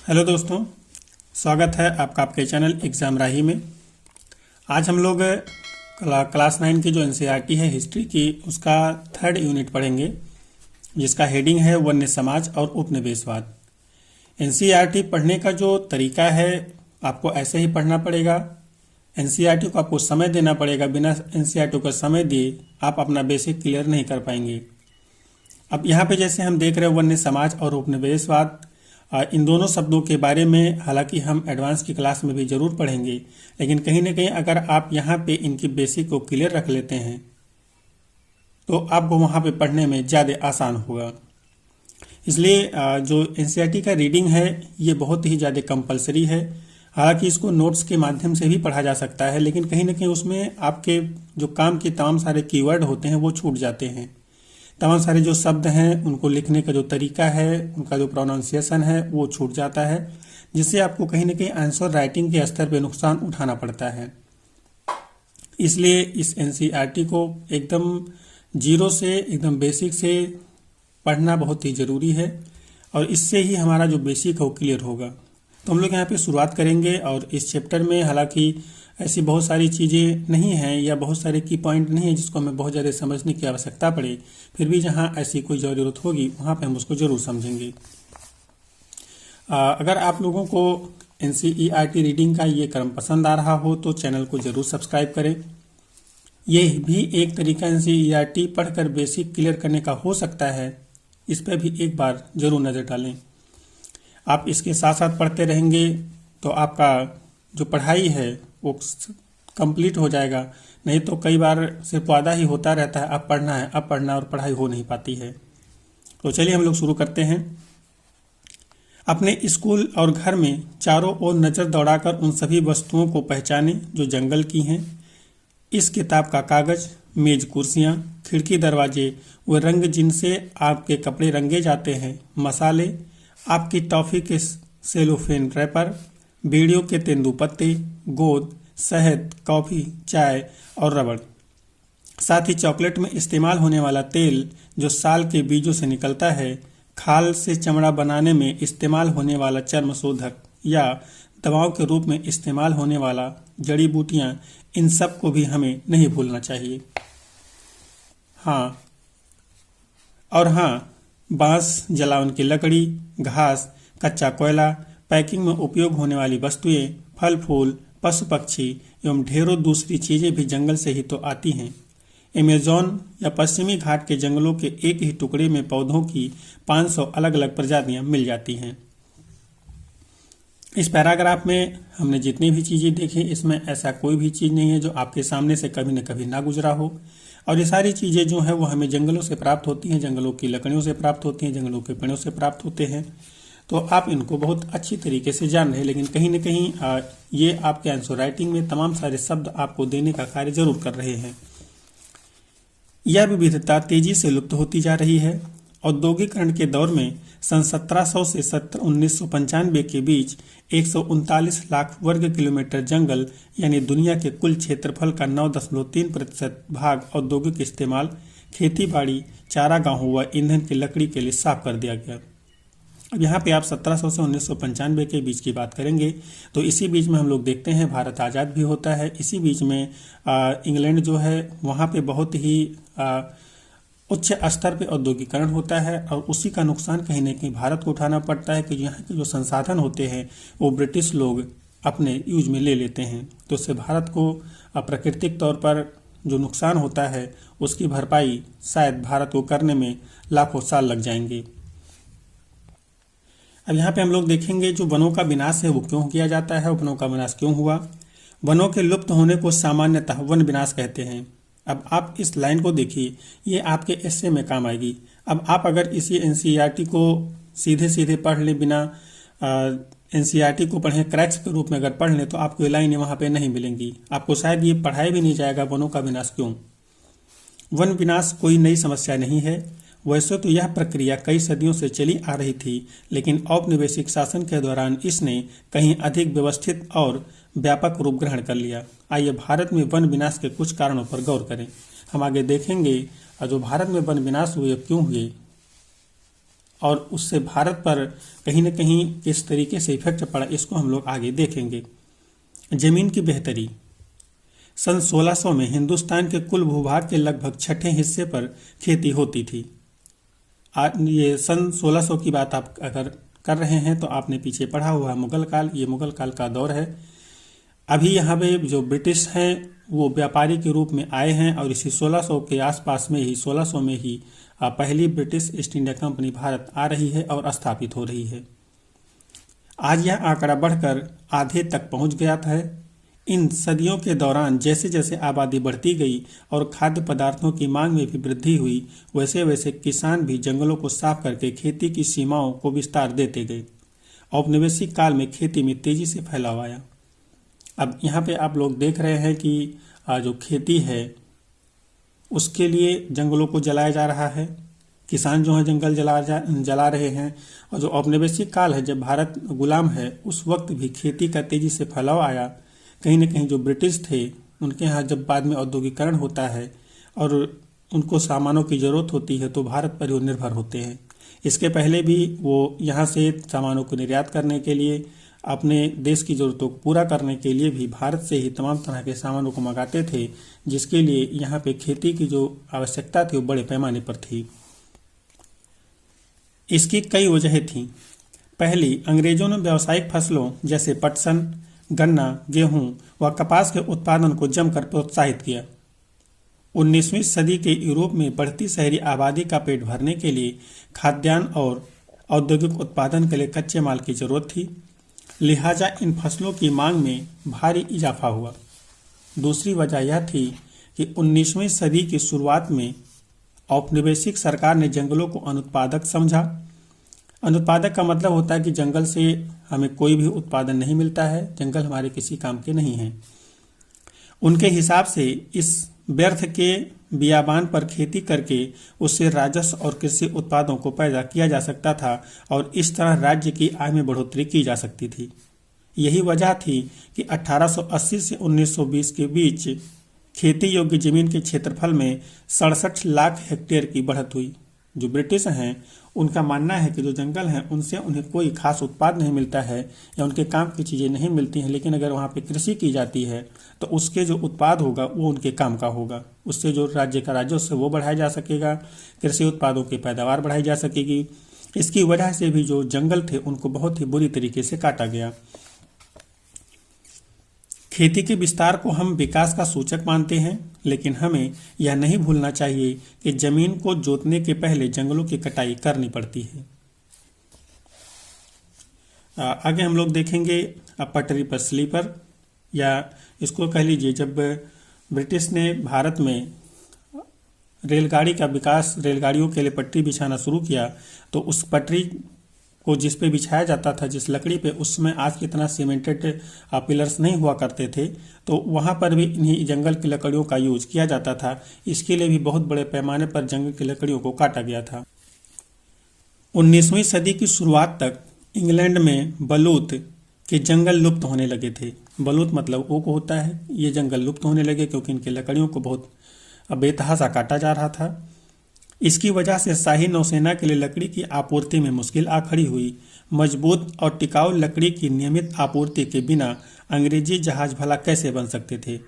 Hello दोस्तों, स्वागत है आपका आपके चैनल एग्ज़ाम राही में। आज हम लोग क्लास 9 की जो एनसीईआरटी है हिस्ट्री की, उसका 3rd यूनिट पढ़ेंगे, जिसका हेडिंग है वन्य समाज और उपनिवेशवाद। एनसीईआरटी पढ़ने का जो तरीका है, आपको ऐसे ही पढ़ना पड़ेगा। एनसीईआरटी को आपको समय देना पड़ेगा। बिना एनसीईआरटी को समय दिए आप अपना बेसिक क्लियर नहीं कर पाएंगे। अब यहाँ पे जैसे हम देख रहे हैं वन्य समाज और उपनिवेशवाद, इन दोनों शब्दों के बारे में हालांकि हम एडवांस की क्लास में भी ज़रूर पढ़ेंगे, लेकिन कहीं ना कहीं अगर आप यहाँ पे इनकी बेसिक को क्लियर रख लेते हैं तो आपको वहाँ पे पढ़ने में ज़्यादा आसान होगा। इसलिए जो एनसीईआरटी का रीडिंग है ये बहुत ही ज़्यादा कंपलसरी है। हालांकि इसको नोट्स के माध्यम से भी पढ़ा जा सकता है, लेकिन कहीं ना कहीं उसमें आपके जो काम के तमाम सारे कीवर्ड होते हैं वो छूट जाते हैं। तमाम सारे जो शब्द हैं उनको लिखने का जो तरीका है, उनका जो प्रोनाउंसिएशन है वो छूट जाता है, जिससे आपको कहीं ना कहीं आंसर राइटिंग के स्तर पे नुकसान उठाना पड़ता है। इसलिए इस एनसीईआरटी को एकदम जीरो से, एकदम बेसिक से पढ़ना बहुत ही ज़रूरी है, और इससे ही हमारा जो बेसिक है वो क्लियर होगा। तो हम लोग यहाँ पे शुरुआत करेंगे, और इस चैप्टर में हालांकि ऐसी बहुत सारी चीज़ें नहीं हैं या बहुत सारे की पॉइंट नहीं है जिसको हमें बहुत ज़्यादा समझने की आवश्यकता पड़े, फिर भी जहाँ ऐसी कोई ज़रूरत होगी वहाँ पे हम उसको ज़रूर समझेंगे। अगर आप लोगों को एनसीईआरटी रीडिंग का ये क्रम पसंद आ रहा हो तो चैनल को ज़रूर सब्सक्राइब करें। ये भी एक तरीका एनसीईआरटी पढ़कर बेसिक क्लियर करने का हो सकता है, इस पर भी एक बार ज़रूर नज़र डालें। आप इसके साथ साथ पढ़ते रहेंगे तो आपका जो पढ़ाई है वो कंप्लीट हो जाएगा। नहीं तो कई बार सिर्फ वादा ही होता रहता है, अब पढ़ना है, अब पढ़ना है, और पढ़ाई हो नहीं पाती है। तो चलिए हम लोग शुरू करते हैं। अपने स्कूल और घर में चारों ओर नज़र दौड़ाकर उन सभी वस्तुओं को पहचानें जो जंगल की हैं। इस किताब का कागज़, मेज, कुर्सियाँ, खिड़की, दरवाजे, व रंग जिनसे आपके कपड़े रंगे जाते हैं, मसाले, आपकी टॉफ़ी के सेलोफेन रैपर, बीड़ियों के तेंदूपत्ते, गोंद, शहद, कॉफ़ी, चाय और रबड़, साथ ही चॉकलेट में इस्तेमाल होने वाला तेल जो साल के बीजों से निकलता है, खाल से चमड़ा बनाने में इस्तेमाल होने वाला चर्म शोधक या दवाओं के रूप में इस्तेमाल होने वाला जड़ी बूटियाँ, इन सब को भी हमें नहीं भूलना चाहिए। हाँ, बांस, जलावन की लकड़ी, घास, कच्चा कोयला, पैकिंग में उपयोग होने वाली वस्तुएं, फल फूल, पशु पक्षी एवं ढेरों दूसरी चीजें भी जंगल से ही तो आती हैं। अमेज़न या पश्चिमी घाट के जंगलों के एक ही टुकड़े में पौधों की 500 अलग अलग प्रजातियां मिल जाती हैं। इस पैराग्राफ में हमने जितनी भी चीज़ें देखी, इसमें ऐसा कोई भी चीज़ नहीं है जो आपके सामने से कभी न कभी ना गुजरा हो, और ये सारी चीज़ें जो है वो हमें जंगलों से प्राप्त होती हैं, जंगलों की लकड़ियों से प्राप्त होती हैं, जंगलों के पेड़ों से प्राप्त होते हैं। तो आप इनको बहुत अच्छी तरीके से जान रहे हैं, लेकिन कहीं न कहीं ये आपके आंसर राइटिंग में तमाम सारे शब्द आपको देने का कार्य जरूर कर रहे हैं। यह विविधता तेजी से लुप्त होती जा रही है। औद्योगिकरण के दौर में सन 1700 से 1995 के बीच 139 लाख वर्ग किलोमीटर जंगल यानी दुनिया के कुल क्षेत्रफल का 9.3% भाग औद्योगिक इस्तेमाल, खेती बाड़ी, चारागाहों व ईंधन की लकड़ी के लिए साफ कर दिया गया। अब यहाँ पे आप 1700 से 1995 के बीच की बात करेंगे तो इसी बीच में हम लोग देखते हैं भारत आज़ाद भी होता है। इसी बीच में इंग्लैंड जो है वहाँ पे बहुत ही उच्च स्तर पे औद्योगिकरण होता है, और उसी का नुकसान कहीं न कहीं भारत को उठाना पड़ता है कि यहाँ के जो संसाधन होते हैं वो ब्रिटिश लोग अपने यूज में ले लेते हैं। तो इससे भारत को प्राकृतिक तौर पर जो नुकसान होता है उसकी भरपाई शायद भारत को करने में लाखों साल लग जाएंगे। अब यहाँ पे हम लोग देखेंगे जो वनों का विनाश है वो क्यों किया जाता है, वनों का विनाश क्यों हुआ। वनों के लुप्त होने को सामान्यतः वन विनाश कहते हैं। अब आप इस लाइन को देखिए, ये आपके एस्से में काम आएगी। अब आप अगर इसी एनसीईआरटी को सीधे सीधे पढ़ लें, बिना एनसीईआरटी को पढ़ें, क्रैक्स के रूप में अगर पढ़ लें, तो आपको ये लाइनें वहाँ पे नहीं मिलेंगी। आपको शायद ये पढ़ाया भी नहीं जाएगा वनों का विनाश क्यों। वन विनाश कोई नई समस्या नहीं है। वैसे तो यह प्रक्रिया कई सदियों से चली आ रही थी, लेकिन औपनिवेशिक शासन के दौरान इसने कहीं अधिक व्यवस्थित और व्यापक रूप ग्रहण कर लिया। आइए भारत में वन विनाश के कुछ कारणों पर गौर करें। हम आगे देखेंगे जो भारत में वन विनाश हुए क्यों हुए और उससे भारत पर कहीं न कहीं किस तरीके से इफेक्ट पड़ा, इसको हम लोग आगे देखेंगे। जमीन की बेहतरी। सन 1600 में हिंदुस्तान के कुल भूभाग के लगभग छठे हिस्से पर खेती होती थी। ये सन 1600 की बात आप अगर कर रहे हैं तो आपने पीछे पढ़ा हुआ है मुगल काल, ये मुगल काल का दौर है। अभी यहाँ पे जो ब्रिटिश हैं वो व्यापारी के रूप में आए हैं और इसी 1600 के आसपास में ही 1600 में ही पहली British East India Company Bharat आ रही है और स्थापित हो रही है। आज यह आंकड़ा बढ़कर आधे तक पहुंच गया था। इन सदियों के दौरान जैसे जैसे आबादी बढ़ती गई और खाद्य पदार्थों की मांग में भी वृद्धि हुई, वैसे वैसे किसान भी जंगलों को साफ करके खेती की सीमाओं को विस्तार देते गए। औपनिवेशिक काल में खेती में तेजी से फैलाव आया। अब यहाँ पे आप लोग देख रहे हैं कि जो खेती है उसके लिए जंगलों को जलाया जा रहा है, किसान जो है जंगल जला रहे हैं। और जो औपनिवेशिक काल है, जब भारत गुलाम है, उस वक्त भी खेती का तेजी से फैलाव आया। कहीं न कहीं जो ब्रिटिश थे उनके यहाँ जब बाद में औद्योगिकरण होता है और उनको सामानों की ज़रूरत होती है तो भारत पर ही निर्भर होते हैं। इसके पहले भी वो यहाँ से सामानों को निर्यात करने के लिए, अपने देश की ज़रूरतों को पूरा करने के लिए भी भारत से ही तमाम तरह के सामानों को मंगाते थे, जिसके लिए यहाँ पे खेती की जो आवश्यकता थी वो बड़े पैमाने पर थी। इसकी कई वजहें थीं। पहली, अंग्रेजों ने व्यावसायिक फसलों जैसे पटसन, गन्ना, गेहूं व कपास के उत्पादन को जमकर प्रोत्साहित किया। 19वीं सदी के यूरोप में बढ़ती शहरी आबादी का पेट भरने के लिए खाद्यान्न और औद्योगिक उत्पादन के लिए कच्चे माल की जरूरत थी, लिहाजा इन फसलों की मांग में भारी इजाफा हुआ। दूसरी वजह यह थी कि 19वीं सदी की शुरुआत में औपनिवेशिक सरकार ने जंगलों को अनुत्पादक समझा। अनुत्पादक का मतलब होता है कि जंगल से हमें कोई भी उत्पादन नहीं मिलता है, जंगल हमारे किसी काम के नहीं हैं। उनके हिसाब से इस व्यर्थ के बियाबान पर खेती करके उससे राजस्व और कृषि उत्पादों को पैदा किया जा सकता था और इस तरह राज्य की आय में बढ़ोतरी की जा सकती थी। यही वजह थी कि 1880 से 1920 के बीच खेती योग्य जमीन के क्षेत्रफल में 67 लाख हेक्टेयर की बढ़त हुई। जो ब्रिटिश हैं उनका मानना है कि जो जंगल हैं उनसे उन्हें कोई खास उत्पाद नहीं मिलता है या उनके काम की चीज़ें नहीं मिलती हैं, लेकिन अगर वहाँ पे कृषि की जाती है तो उसके जो उत्पाद होगा वो उनके काम का होगा। उससे जो राज्य का राजस्व वो बढ़ाया जा सकेगा, कृषि उत्पादों की पैदावार बढ़ाई जा सकेगी। इसकी वजह से भी जो जंगल थे उनको बहुत ही बुरी तरीके से काटा गया। खेती के विस्तार को हम विकास का सूचक मानते हैं, लेकिन हमें यह नहीं भूलना चाहिए कि जमीन को जोतने के पहले जंगलों की कटाई करनी पड़ती है। आगे हम लोग देखेंगे पटरी पर स्लीपर, या इसको कह लीजिए जब ब्रिटिश ने भारत में रेलगाड़ी का विकास, रेलगाड़ियों के लिए पटरी बिछाना शुरू किया, तो उस पटरी को जिस पे बिछाया जाता था, जिस लकड़ी पे, उसमें आज की तरह सीमेंटेड पिलर्स नहीं हुआ करते थे, तो वहाँ पर भी इन्हीं जंगल की लकड़ियों का यूज किया जाता था। इसके लिए भी बहुत बड़े पैमाने पर जंगल की लकड़ियों को काटा गया था। 19वीं सदी की शुरुआत तक इंग्लैंड में बलूत के जंगल लुप्त होने लगे थे। बलूत मतलब ओक होता है। ये जंगल लुप्त होने लगे क्योंकि इनके लकड़ियों को बहुत बेतहाशा काटा जा रहा था। इसकी वजह से शाही नौसेना के लिए लकड़ी की आपूर्ति में मुश्किल आ खड़ी हुई। मजबूत और टिकाऊ लकड़ी की नियमित आपूर्ति के बिना अंग्रेजी जहाज भला कैसे बन सकते थे,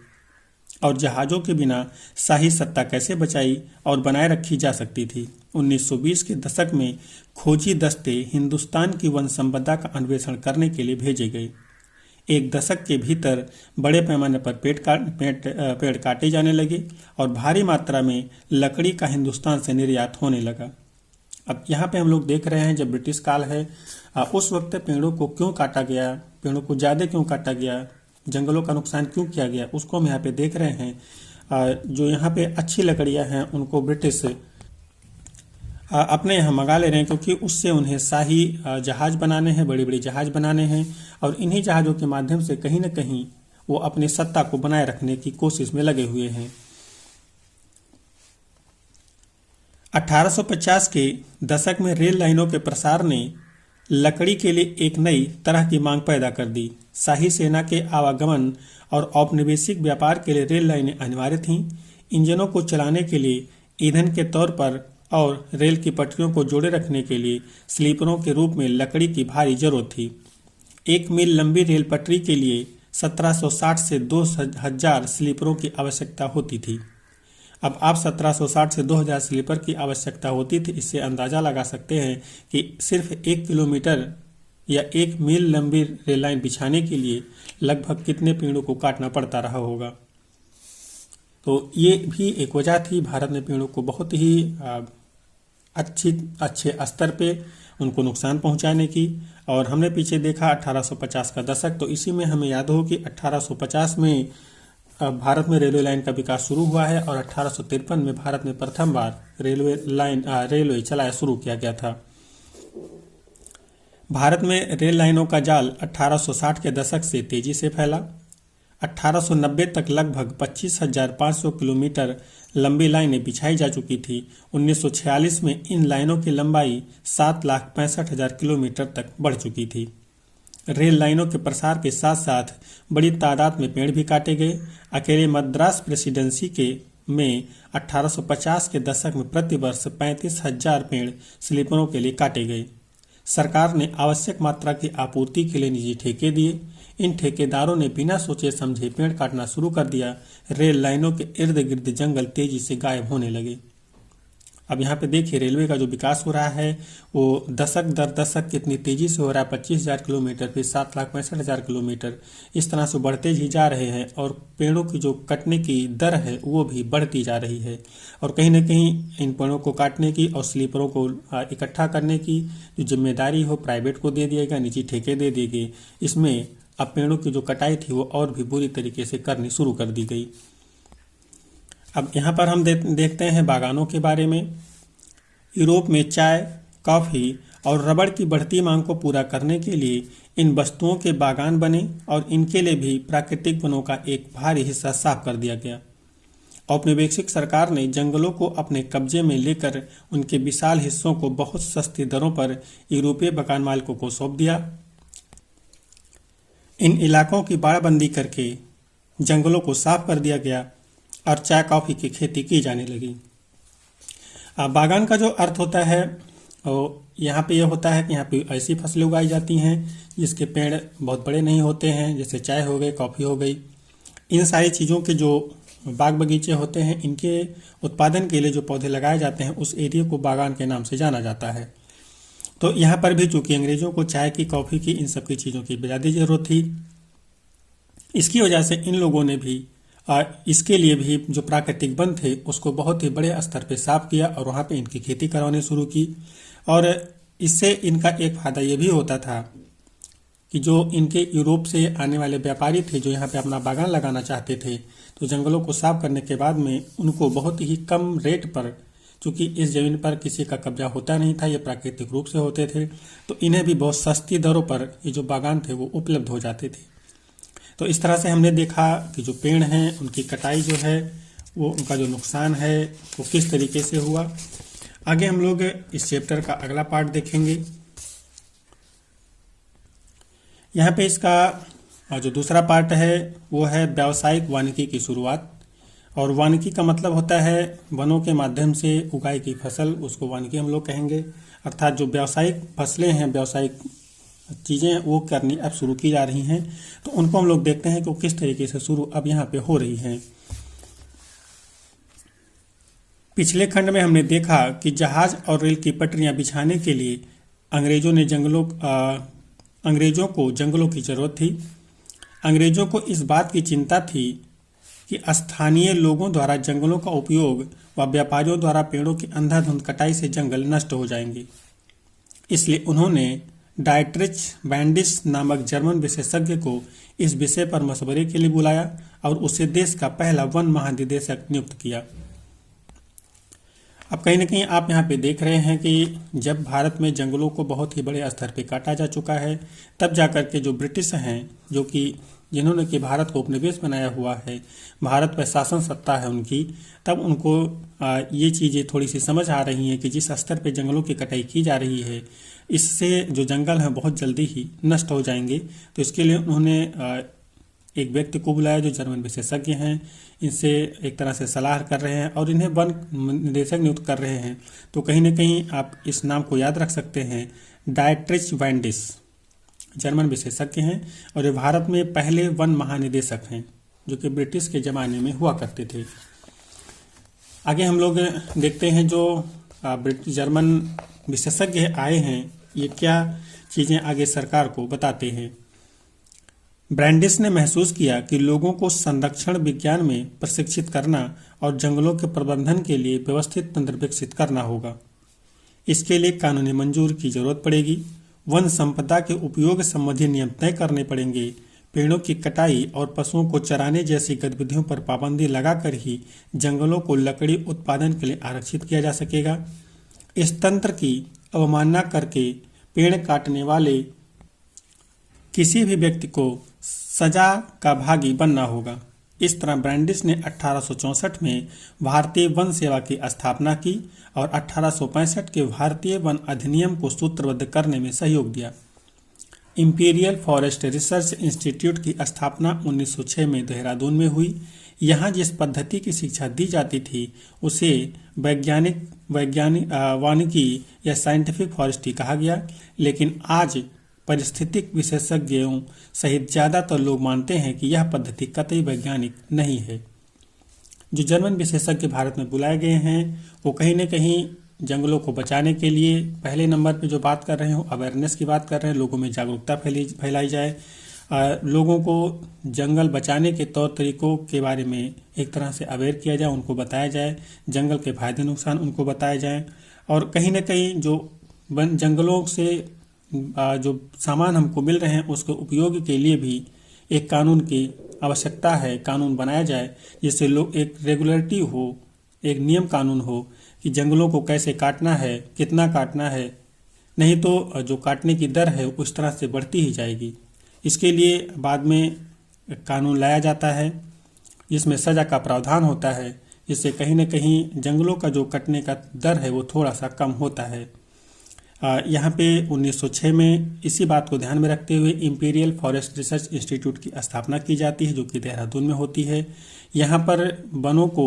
और जहाज़ों के बिना शाही सत्ता कैसे बचाई और बनाए रखी जा सकती थी। 1920 के दशक में खोजी दस्ते हिंदुस्तान की वन संपदा का अन्वेषण करने के लिए भेजे गए। एक दशक के भीतर बड़े पैमाने पर पेड़ काटे जाने लगे और भारी मात्रा में लकड़ी का हिंदुस्तान से निर्यात होने लगा। अब यहाँ पे हम लोग देख रहे हैं जब ब्रिटिश काल है, उस वक्त पेड़ों को क्यों काटा गया, पेड़ों को ज़्यादा क्यों काटा गया, जंगलों का नुकसान क्यों किया गया, उसको हम यहाँ पे देख रहे हैं। जो यहाँ पे अच्छी लकड़ियाँ हैं उनको ब्रिटिश अपने यहाँ मंगा ले रहे हैं, क्योंकि उससे उन्हें शाही जहाज बनाने हैं, बड़े बड़े जहाज बनाने हैं, और इन्हीं जहाज़ों के माध्यम से कहीं न कहीं वो अपनी सत्ता को बनाए रखने की कोशिश में लगे हुए हैं। 1850 के दशक में रेल लाइनों के प्रसार ने लकड़ी के लिए एक नई तरह की मांग पैदा कर दी। शाही सेना के आवागमन और औपनिवेशिक व्यापार के लिए रेल लाइनें अनिवार्य थीं। इंजनों को चलाने के लिए ईंधन के तौर पर और रेल की पटरियों को जोड़े रखने के लिए स्लीपरों के रूप में लकड़ी की भारी जरूरत थी। 1 मील लंबी रेल पटरी के लिए 1760 से 2000 स्लीपरों की आवश्यकता होती थी। अब आप 1760 से 2000 स्लीपर की आवश्यकता होती थी, इससे अंदाजा लगा सकते हैं कि सिर्फ 1 किलोमीटर या 1 मील लंबी रेल लाइन बिछाने के लिए लगभग कितने पेड़ों को काटना पड़ता रहा होगा। तो ये भी एक वजह थी भारत में पेड़ों को बहुत ही अच्छे स्तर पे उनको नुकसान पहुंचाने की। और हमने पीछे देखा 1850 का दशक, तो इसी में हमें याद हो कि 1850 में भारत में रेलवे लाइन का विकास शुरू हुआ है और 1853 में भारत में प्रथम बार रेलवे चलाया शुरू किया गया था। भारत में रेल लाइनों का जाल 1860 के दशक से तेजी से फैला। 1890 तक लगभग 25,500 किलोमीटर लंबी लाइनें बिछाई जा चुकी थी। 1946 में इन लाइनों की लंबाई 7,65,000 किलोमीटर तक बढ़ चुकी थी। रेल लाइनों के प्रसार के साथ साथ बड़ी तादाद में पेड़ भी काटे गए। अकेले मद्रास प्रेसिडेंसी में 1850 के दशक में प्रतिवर्ष 35,000 पेड़ स्लीपरों के लिए काटे गए। सरकार ने आवश्यक मात्रा की आपूर्ति के लिए निजी ठेके दिए। इन ठेकेदारों ने बिना सोचे समझे पेड़ काटना शुरू कर दिया। रेल लाइनों के इर्द गिर्द जंगल तेजी से गायब होने लगे। अब यहाँ पे देखिए रेलवे का जो विकास हो रहा है वो दशक दर दशक कितनी तेजी से हो रहा है। 25,000 किलोमीटर, फिर 7,65,000 किलोमीटर, इस तरह से बढ़ते ही जा रहे हैं। और पेड़ों की जो कटने की दर है वो भी बढ़ती जा रही है। और कहीं ना कहीं इन पेड़ों को काटने की और स्लीपरों को इकट्ठा करने की जो जिम्मेदारी हो प्राइवेट को दे दिया गया, निजी ठेके दे दिए गए। इसमें अब पेड़ों की जो कटाई थी वो और भी बुरी तरीके से करनी शुरू कर दी गई। अब यहाँ पर हम देखते हैं बागानों के बारे में। यूरोप में चाय, कॉफ़ी और रबड़ की बढ़ती मांग को पूरा करने के लिए इन वस्तुओं के बागान बने और इनके लिए भी प्राकृतिक वनों का एक भारी हिस्सा साफ कर दिया गया। औपनिवेशिक सरकार ने जंगलों को अपने कब्जे में लेकर उनके विशाल हिस्सों को बहुत सस्ती दरों पर यूरोपीय बागान मालिकों को सौंप दिया। इन इलाकों की बाड़बंदी करके जंगलों को साफ कर दिया गया और चाय कॉफ़ी की खेती की जाने लगी। बागान का जो अर्थ होता है यहाँ पे यह होता है कि यहाँ पे ऐसी फसलें उगाई जाती हैं जिसके पेड़ बहुत बड़े नहीं होते हैं, जैसे चाय हो गई, कॉफ़ी हो गई। इन सारी चीज़ों के जो बाग बगीचे होते हैं इनके उत्पादन के लिए जो पौधे लगाए जाते हैं उस एरिया को बागान के नाम से जाना जाता है। तो यहाँ पर भी चूंकि अंग्रेजों को चाय की, कॉफ़ी की, इन सब की चीज़ों की ज़्यादा ज़रूरत थी, इसकी वजह से इन लोगों ने भी इसके लिए भी जो प्राकृतिक वन थे उसको बहुत ही बड़े स्तर पे साफ किया और वहाँ पे इनकी खेती करवानी शुरू की। और इससे इनका एक फ़ायदा ये भी होता था कि जो इनके यूरोप से आने वाले व्यापारी थे जो यहाँ पे अपना बागान लगाना चाहते थे, तो जंगलों को साफ करने के बाद में उनको बहुत ही कम रेट पर, चूँकि इस ज़मीन पर किसी का कब्जा होता नहीं था, ये प्राकृतिक रूप से होते थे, तो इन्हें भी बहुत सस्ती दरों पर ये जो बागान थे वो उपलब्ध हो जाते थे। तो इस तरह से हमने देखा कि जो पेड़ हैं उनकी कटाई जो है वो, उनका जो नुकसान है वो किस तरीके से हुआ। आगे हम लोग इस चैप्टर का अगला पार्ट देखेंगे। यहाँ पे इसका जो दूसरा पार्ट है वो है व्यावसायिक वानिकी की शुरुआत। और वानिकी का मतलब होता है वनों के माध्यम से उगाई की फसल, उसको वानिकी हम लोग कहेंगे। अर्थात जो व्यावसायिक फसलें हैं, व्यावसायिक चीज़ें वो करनी अब शुरू की जा रही हैं, तो उनको हम लोग देखते हैं कि वो किस तरीके से शुरू अब यहाँ पे हो रही हैं। पिछले खंड में हमने देखा कि जहाज और रेल की पटरियां बिछाने के लिए अंग्रेजों को जंगलों की जरूरत थी। अंग्रेजों को इस बात की चिंता थी कि स्थानीय लोगों द्वारा जंगलों का उपयोग व व्यापारियों द्वारा पेड़ों की अंधाधुंध कटाई से जंगल नष्ट हो जाएंगे। इसलिए उन्होंने डायट्रिच बैंडिस नामक जर्मन विशेषज्ञ को इस विषय पर मशवरे के लिए बुलाया और उसे देश का पहला वन महानिदेशक नियुक्त किया। अब कहीं ना कहीं आप यहाँ पे देख रहे हैं कि जब भारत में जंगलों को बहुत ही बड़े स्तर पे काटा जा चुका है, तब जाकर के जो ब्रिटिश हैं, जो कि जिन्होंने कि भारत को उपनिवेश बनाया हुआ है, भारत पर शासन सत्ता है उनकी, तब उनको ये चीज़ें थोड़ी सी समझ आ रही हैं कि जिस स्तर पे जंगलों की कटाई की जा रही है इससे जो जंगल हैं बहुत जल्दी ही नष्ट हो जाएंगे। तो इसके लिए उन्होंने एक व्यक्ति को बुलाया जो जर्मन विशेषज्ञ हैं, इनसे एक तरह से सलाह कर रहे हैं और इन्हें वन निदेशक नियुक्त कर रहे हैं। तो कहीं ना कहीं आप इस नाम को याद रख सकते हैं, डायट्रिच वैंडिस जर्मन विशेषज्ञ हैं और ये भारत में पहले वन महानिदेशक हैं जो कि ब्रिटिश के ज़माने में हुआ करते थे। आगे हम लोग देखते हैं जो जर्मन विशेषज्ञ आए हैं ये क्या चीज़ें आगे सरकार को बताते हैं। ब्रैंडिस ने महसूस किया कि लोगों को संरक्षण विज्ञान में प्रशिक्षित करना और जंगलों के प्रबंधन के लिए व्यवस्थित तंत्र विकसित करना होगा। इसके लिए कानूनी मंजूर की जरूरत पड़ेगी। वन संपदा के उपयोग संबंधी नियम तय करने पड़ेंगे। पेड़ों की कटाई और पशुओं को चराने जैसी गतिविधियों पर पाबंदी लगाकर ही जंगलों को लकड़ी उत्पादन के लिए आरक्षित किया जा सकेगा। इस तंत्र की अवमानना करके पेड़ काटने वाले किसी भी व्यक्ति को सजा का भागी बनना होगा। इस तरह ब्रैंडिस ने 1864 में भारतीय वन सेवा की स्थापना की और 1865 के भारतीय वन अधिनियम को सूत्रबद्ध करने में सहयोग दिया। इंपीरियल फॉरेस्ट रिसर्च इंस्टीट्यूट की स्थापना 1906 में देहरादून में हुई। यहाँ जिस पद्धति की शिक्षा दी जाती थी उसे वानिकी या साइंटिफिक फॉरेस्ट्री कहा गया, लेकिन आज पारिस्थितिक विशेषज्ञों सहित ज़्यादातर लोग मानते हैं कि यह पद्धति कतई वैज्ञानिक नहीं है। जो जर्मन विशेषज्ञ भारत में बुलाए गए हैं वो कहीं न कहीं जंगलों को बचाने के लिए पहले नंबर पे जो बात कर रहे हैं अवेयरनेस की बात कर रहे हैं, लोगों में जागरूकता फैलाई जाए, लोगों को जंगल बचाने के तौर तरीकों के बारे में एक तरह से अवेयर किया जाए, उनको बताया जाए, जंगल के फायदे नुकसान उनको बताए जाए और कहीं ना कहीं जो जंगलों से जो सामान हमको मिल रहे हैं उसके उपयोग के लिए भी एक कानून की आवश्यकता है। कानून बनाया जाए जिससे लोग एक रेगुलरिटी हो, एक नियम कानून हो कि जंगलों को कैसे काटना है, कितना काटना है, नहीं तो जो काटने की दर है उस तरह से बढ़ती ही जाएगी। इसके लिए बाद में कानून लाया जाता है जिसमें सज़ा का प्रावधान होता है, जिससे कहीं न कहीं जंगलों का जो कटने का दर है वो थोड़ा सा कम होता है। यहाँ पे 1906 में इसी बात को ध्यान में रखते हुए इंपीरियल फॉरेस्ट रिसर्च इंस्टीट्यूट की स्थापना की जाती है जो कि देहरादून में होती है। यहाँ पर वनों को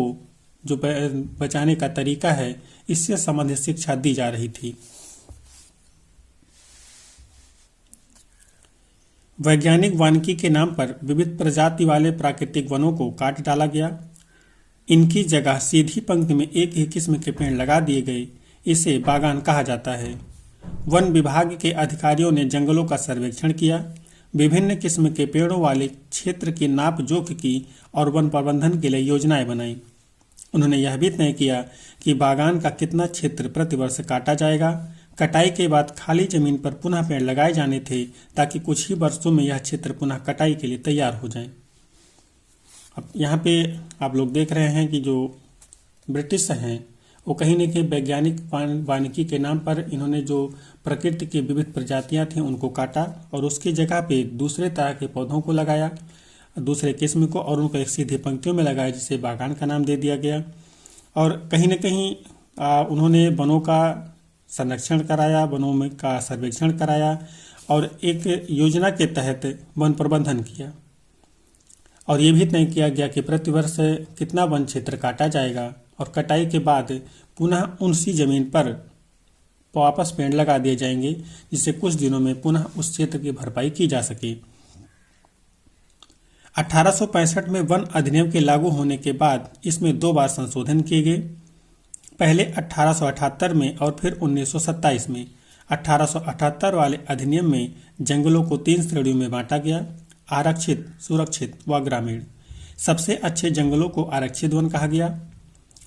जो बचाने का तरीका है इससे संबंधित शिक्षा दी जा रही थी। वैज्ञानिक वानिकी के नाम पर विविध प्रजाति वाले प्राकृतिक वनों को काट डाला गया। इनकी जगह सीधी पंक्ति में एक ही किस्म के पेड़ लगा दिए गए। इसे बागान कहा जाता है। वन विभाग के अधिकारियों ने जंगलों का सर्वेक्षण किया, विभिन्न किस्म के पेड़ों वाले क्षेत्र की नाप जोख की और वन प्रबंधन के लिए योजनाएं बनाई। उन्होंने यह भी तय किया कि बागान का कितना क्षेत्र प्रतिवर्ष काटा जाएगा। कटाई के बाद खाली जमीन पर पुनः पेड़ लगाए जाने थे ताकि कुछ ही वर्षों में यह क्षेत्र पुनः कटाई के लिए तैयार हो जाए। अब यहाँ पे आप लोग देख रहे हैं कि जो ब्रिटिश हैं वो कहीं न कहीं वैज्ञानिक वानिकी के नाम पर इन्होंने जो प्रकृति की विविध प्रजातियां थीं उनको काटा और उसकी जगह पे दूसरे तरह के पौधों को लगाया, दूसरे किस्म को, और उनको एक सीधी पंक्तियों में लगाया जिसे बागान का नाम दे दिया गया। और कहीं न कहीं उन्होंने वनों का संरक्षण कराया, वनों में का सर्वेक्षण कराया और एक योजना के तहत वन प्रबंधन किया और ये भी तय किया गया कि प्रतिवर्ष कितना वन क्षेत्र काटा जाएगा और कटाई के बाद पुनः उसी जमीन पर वापस पेड़ लगा दिए जाएंगे जिससे कुछ दिनों में पुनः उस क्षेत्र की भरपाई की जा सके। 1865 में वन अधिनियम के लागू होने के बाद इसमें 2 बार संशोधन किए गए, पहले 1878 में और फिर 1927 में। 1878 वाले अधिनियम में जंगलों को 3 श्रेणियों में बांटा गया, आरक्षित, सुरक्षित व ग्रामीण। सबसे अच्छे जंगलों को आरक्षित वन कहा गया।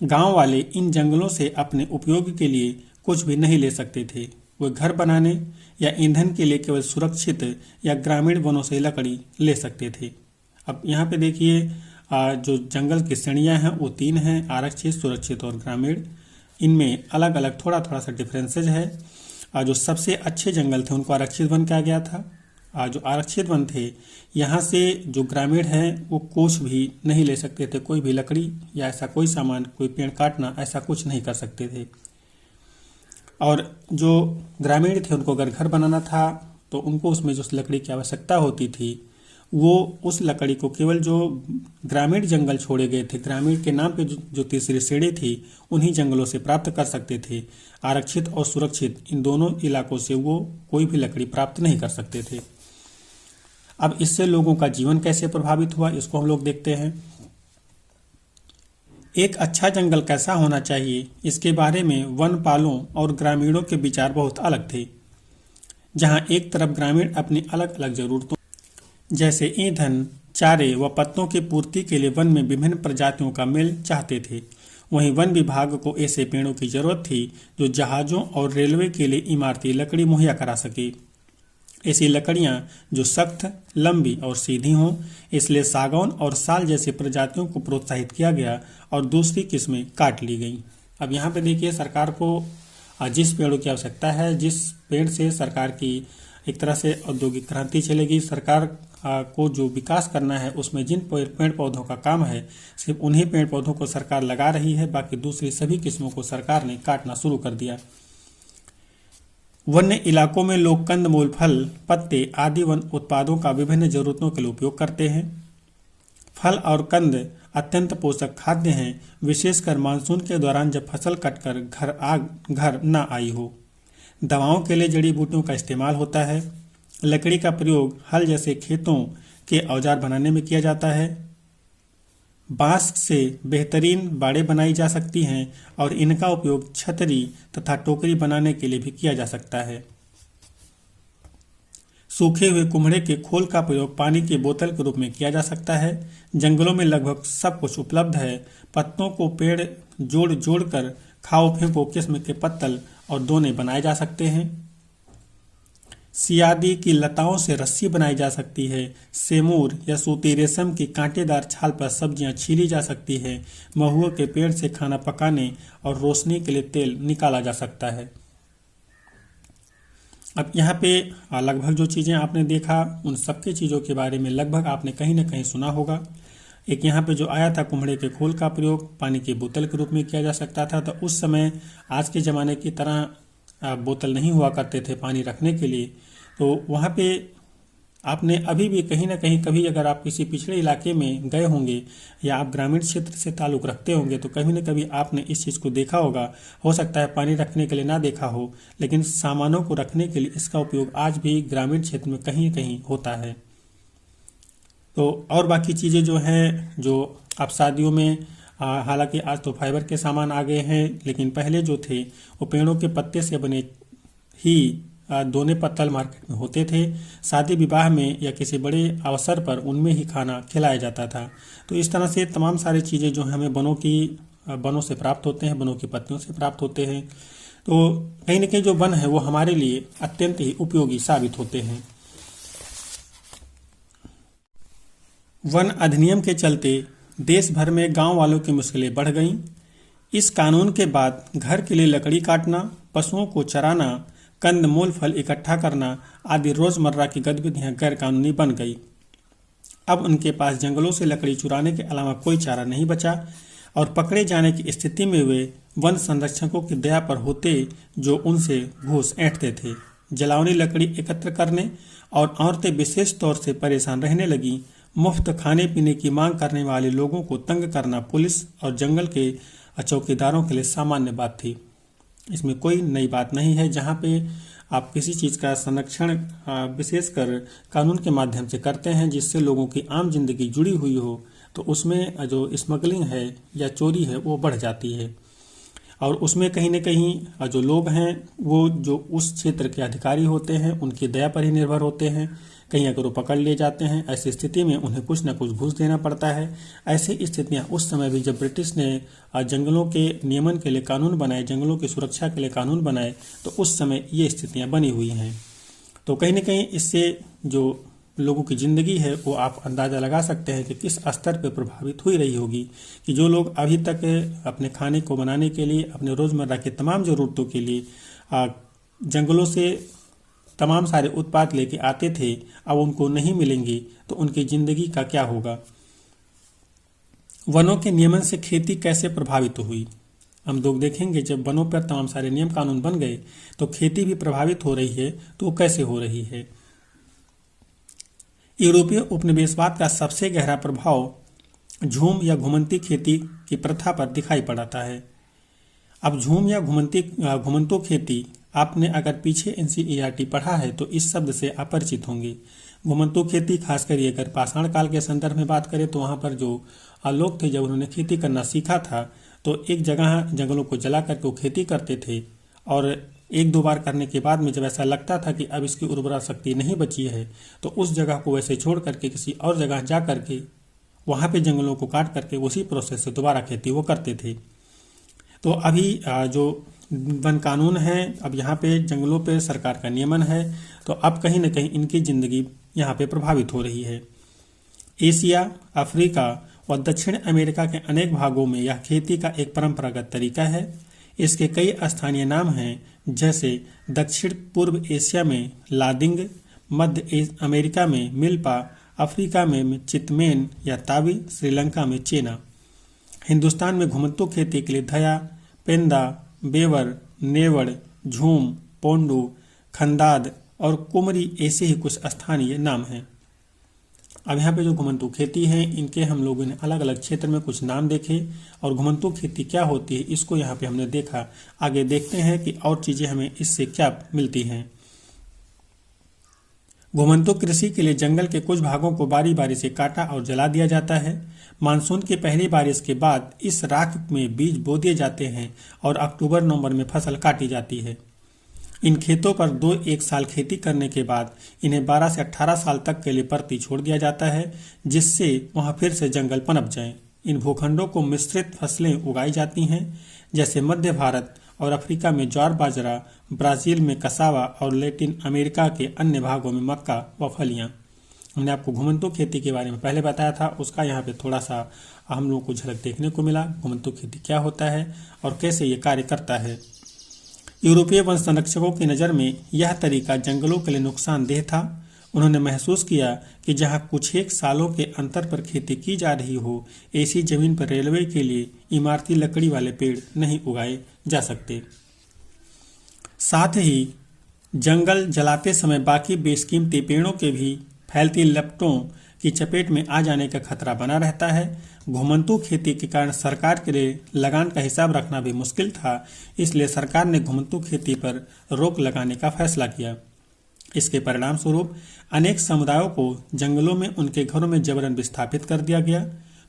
गांव वाले इन जंगलों से अपने उपयोग के लिए कुछ भी नहीं ले सकते थे। वे घर बनाने या ईंधन के लिए केवल सुरक्षित या ग्रामीण वनों से लकड़ी ले सकते थे। अब यहाँ पे देखिए जो जंगल की श्रेणियाँ हैं वो 3 हैं, आरक्षित, सुरक्षित और ग्रामीण। इनमें अलग अलग थोड़ा थोड़ा सा डिफरेंसेज है। जो सबसे अच्छे जंगल थे उनको आरक्षित वन कहा गया था। जो आरक्षित वन थे यहाँ से जो ग्रामीण हैं वो कुछ भी नहीं ले सकते थे, कोई भी लकड़ी या ऐसा कोई सामान, कोई पेड़ काटना ऐसा कुछ नहीं कर सकते थे। और जो ग्रामीण थे उनको अगर घर बनाना था तो उनको उसमें जो लकड़ी की आवश्यकता होती थी वो उस लकड़ी को केवल जो ग्रामीण जंगल छोड़े गए थे, ग्रामीण के नाम पे जो तीसरी श्रेणी थी, उन्हीं जंगलों से प्राप्त कर सकते थे। आरक्षित और सुरक्षित इन दोनों इलाकों से वो कोई भी लकड़ी प्राप्त नहीं कर सकते थे। अब इससे लोगों का जीवन कैसे प्रभावित हुआ, इसको हम लोग देखते हैं। एक अच्छा जंगल कैसा होना चाहिए, इसके बारे में वनपालों और ग्रामीणों के विचार बहुत अलग थे। जहां एक तरफ ग्रामीण अपनी अलग अलग जरूरतों जैसे ईंधन, चारे व पत्तों की पूर्ति के लिए वन में विभिन्न प्रजातियों का मेल चाहते थे, वहीं वन विभाग को ऐसे पेड़ों की जरूरत थी जो जहाजों और रेलवे के लिए इमारती लकड़ी मुहैया करा सके। ऐसी लकड़ियां जो सख्त, लंबी और सीधी हों, इसलिए सागौन और साल जैसी प्रजातियों को प्रोत्साहित किया गया और दूसरी किस्में काट ली गईं। अब यहाँ पे देखिए, सरकार को जिस पेड़ों की आवश्यकता है, जिस पेड़ से सरकार की एक तरह से औद्योगिक क्रांति चलेगी, सरकार को जो विकास करना है, उसमें जिन पेड़ पौधों का काम है, सिर्फ उन्हीं पेड़ पौधों को सरकार लगा रही है, बाकी दूसरी सभी किस्मों को सरकार ने काटना शुरू कर दिया। वन्य इलाकों में लोग कंदमूल, फल, पत्ते आदि वन उत्पादों का विभिन्न जरूरतों के लिए उपयोग करते हैं। फल और कंद अत्यंत पोषक खाद्य हैं, विशेषकर मानसून के दौरान जब फसल कटकर घर न आई हो। दवाओं के लिए जड़ी बूटियों का इस्तेमाल होता है। लकड़ी का प्रयोग हल जैसे खेतों के औजार बनाने में किया जाता है। बांस से बेहतरीन बाड़ें बनाई जा सकती हैं और इनका उपयोग छतरी तथा टोकरी बनाने के लिए भी किया जा सकता है। सूखे हुए कुम्हड़े के खोल का प्रयोग पानी की बोतल के रूप में किया जा सकता है। जंगलों में लगभग सब कुछ उपलब्ध है। पत्तों को पेड़ जोड़ जोड़ कर खाओ फेंको किस्म के पत्तल और दोने बनाए जा सकते हैं। सियादी की लताओं से रस्सी बनाई जा सकती है। सेमूर या सूती रेशम की कांटेदार छाल पर सब्जियां छीली जा सकती है। महुआ के पेड़ से खाना पकाने और रोशनी के लिए तेल निकाला जा सकता है। अब यहाँ पे लगभग जो चीज़ें आपने देखा, उन सबके चीज़ों के बारे में लगभग आपने कहीं ना कहीं सुना होगा। एक यहाँ पे जो आया था, कुम्हड़े के खोल का प्रयोग पानी की बोतल के रूप में किया जा सकता था। तो उस समय आज के ज़माने की तरह बोतल नहीं हुआ करते थे पानी रखने के लिए। तो वहाँ पे आपने अभी भी कहीं ना कहीं कभी अगर आप किसी पिछड़े इलाके में गए होंगे या आप ग्रामीण क्षेत्र से ताल्लुक़ रखते होंगे तो कभी न कभी आपने इस चीज़ को देखा होगा। हो सकता है पानी रखने के लिए ना देखा हो, लेकिन सामानों को रखने के लिए इसका उपयोग आज भी ग्रामीण क्षेत्र में कहीं कहीं होता है। तो और बाकी चीज़ें जो हैं, जो आप शादियों में हालांकि आज तो फाइबर के सामान आ गए हैं, लेकिन पहले जो थे वो पेड़ों के पत्ते से बने ही दोने पत्तल मार्केट में होते थे। शादी विवाह में या किसी बड़े अवसर पर उनमें ही खाना खिलाया जाता था। तो इस तरह से तमाम सारी चीज़ें जो हमें वनों से प्राप्त होते हैं, वनों की पत्तियों से प्राप्त होते हैं। तो कहीं न कहीं जो वन है वो हमारे लिए अत्यंत ही उपयोगी साबित होते हैं। वन अधिनियम के चलते देश भर में गांव वालों की मुश्किलें बढ़ गईं। इस कानून के बाद घर के लिए लकड़ी काटना, पशुओं को चराना, कंदमूल फल इकट्ठा करना आदि रोजमर्रा की गतिविधियां गैर कानूनी बन गई। अब उनके पास जंगलों से लकड़ी चुराने के अलावा कोई चारा नहीं बचा और पकड़े जाने की स्थिति में वे वन संरक्षकों की दया पर होते जो उनसे घूस ऐंठते थे। जलावनी लकड़ी एकत्र करने और औरतें विशेष तौर से परेशान रहने लगी। मुफ्त खाने पीने की मांग करने वाले लोगों को तंग करना पुलिस और जंगल के चौकीदारों के लिए सामान्य बात थी। इसमें कोई नई बात नहीं है। जहाँ पे आप किसी चीज़ का संरक्षण विशेषकर कानून के माध्यम से करते हैं जिससे लोगों की आम जिंदगी जुड़ी हुई हो, तो उसमें जो स्मगलिंग है या चोरी है वो बढ़ जाती है। और उसमें कहीं न कहीं जो लोग हैं वो जो उस क्षेत्र के अधिकारी होते हैं उनकी दया पर ही निर्भर होते हैं। कहीं अगर वो पकड़ लिए जाते हैं, ऐसी स्थिति में उन्हें कुछ न कुछ घूस देना पड़ता है। ऐसी स्थितियां उस समय भी जब ब्रिटिश ने जंगलों के नियमन के लिए कानून बनाए, जंगलों की सुरक्षा के लिए कानून बनाए, तो उस समय ये स्थितियां बनी हुई हैं। तो कहीं न कहीं इससे जो लोगों की ज़िंदगी है वो आप अंदाज़ा लगा सकते हैं कि किस स्तर पर प्रभावित हुई रही होगी। कि जो लोग अभी तक अपने खाने को बनाने के लिए, अपने रोज़मर्रा की तमाम ज़रूरतों के लिए जंगलों से तमाम सारे उत्पाद लेके आते थे, अब उनको नहीं मिलेंगी तो उनकी ज़िंदगी का क्या होगा। वनों के नियमन से खेती कैसे प्रभावित हुई, हम लोग देखेंगे। जब वनों पर तमाम सारे नियम कानून बन गए तो खेती भी प्रभावित हो रही है। तो वो कैसे हो रही है। यूरोपीय उपनिवेशवाद का सबसे गहरा प्रभाव झूम या घुमंती खेती की प्रथा पर दिखाई पड़ता है। अब झूम या घुमंतू खेती, आपने अगर पीछे एनसीईआरटी पढ़ा है तो इस शब्द से अपरिचित होंगे। घुमंतू खेती खासकर ये अगर पाषाण काल के संदर्भ में बात करें तो वहाँ पर जो लोग थे, जब उन्होंने खेती करना सीखा था तो एक जगह जंगलों को जला करके वो खेती करते थे, और एक दो बार करने के बाद में जब ऐसा लगता था कि अब इसकी उर्वरा शक्ति नहीं बची है तो उस जगह को वैसे छोड़ करके किसी और जगह जा करके वहाँ पे जंगलों को काट करके उसी प्रोसेस से दोबारा खेती वो करते थे। तो अभी जो वन कानून है, अब यहाँ पे जंगलों पे सरकार का नियमन है, तो अब कहीं ना कहीं इनकी ज़िंदगी यहाँ पे प्रभावित हो रही है। एशिया, अफ्रीका और दक्षिण अमेरिका के अनेक भागों में यह खेती का एक परंपरागत तरीका है। इसके कई स्थानीय नाम हैं, जैसे दक्षिण पूर्व एशिया में लादिंग, मध्य अमेरिका में मिल्पा, अफ्रीका में चितमेन या तावी, श्रीलंका में चेना। हिंदुस्तान में घुमंतू खेती के लिए धया, पेंदा, बेवर, नेवड़, झूम, पोंडू, खंदाद और कुमरी ऐसे ही कुछ स्थानीय नाम हैं। अब यहाँ पे जो घुमंतू खेती है, इनके हम लोगों ने अलग अलग क्षेत्र में कुछ नाम देखे और घुमंतू खेती क्या होती है इसको यहाँ पे हमने देखा। आगे देखते हैं कि और चीज़ें हमें इससे क्या मिलती हैं। घुमंतू कृषि के लिए जंगल के कुछ भागों को बारी बारी से काटा और जला दिया जाता है। मानसून की पहली बारिश के बाद इस राख में बीज बो दिए जाते हैं और अक्टूबर नवंबर में फसल काटी जाती है। इन खेतों पर 2-1 साल खेती करने के बाद इन्हें 12 से 18 साल तक के लिए परती छोड़ दिया जाता है, जिससे वहां फिर से जंगल पनप जाएं। इन भूखंडों को मिश्रित फसलें उगाई जाती हैं, जैसे मध्य भारत और अफ्रीका में ज्वार बाजरा, ब्राजील में कसावा और लैटिन अमेरिका के अन्य भागों में मक्का व फलियां। हमने आपको घुमंतू खेती के बारे में पहले बताया था, उसका यहाँ पे थोड़ा सा हम लोगों को झलक देखने को मिला। घुमंतू खेती क्या होता है और कैसे ये कार्य करता है। यूरोपीय वन संरक्षकों की नज़र में यह तरीका जंगलों के लिए नुकसानदेह था। उन्होंने महसूस किया कि जहां कुछ एक सालों के अंतर पर खेती की जा रही हो, ऐसी जमीन पर रेलवे के लिए इमारती लकड़ी वाले पेड़ नहीं उगाए जा सकते। साथ ही जंगल जलाते समय बाकी बेशकीमती पेड़ों के भी फैलती लपटों की चपेट में आ जाने का खतरा बना रहता है। घुमंतू खेती के कारण सरकार के लिए लगान का हिसाब रखना भी मुश्किल था, इसलिए सरकार ने घुमंतू खेती पर रोक लगाने का फैसला किया। इसके परिणाम स्वरूप अनेक समुदायों को जंगलों में उनके घरों में जबरन विस्थापित कर दिया गया।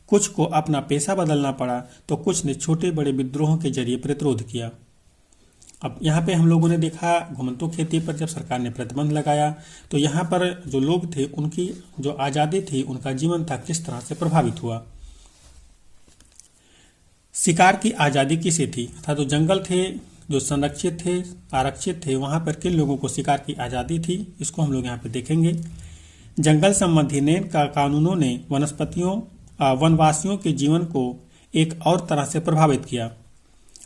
कुछ को अपना पेशा बदलना पड़ा तो कुछ ने छोटे बड़े विद्रोहों के जरिए प्रतिरोध किया। अब यहाँ पे हम लोगों ने देखा घुमंतू खेती पर जब सरकार ने प्रतिबंध लगाया तो यहाँ पर जो लोग थे उनकी जो आज़ादी थी, उनका जीवन था, किस तरह से प्रभावित हुआ। शिकार की आज़ादी किसे थी, था तो जंगल थे जो संरक्षित थे, आरक्षित थे, वहाँ पर किन लोगों को शिकार की आज़ादी थी, इसको हम लोग यहाँ पे देखेंगे। जंगल संबंधी नए कानूनों ने वनवासियों के जीवन को एक और तरह से प्रभावित किया।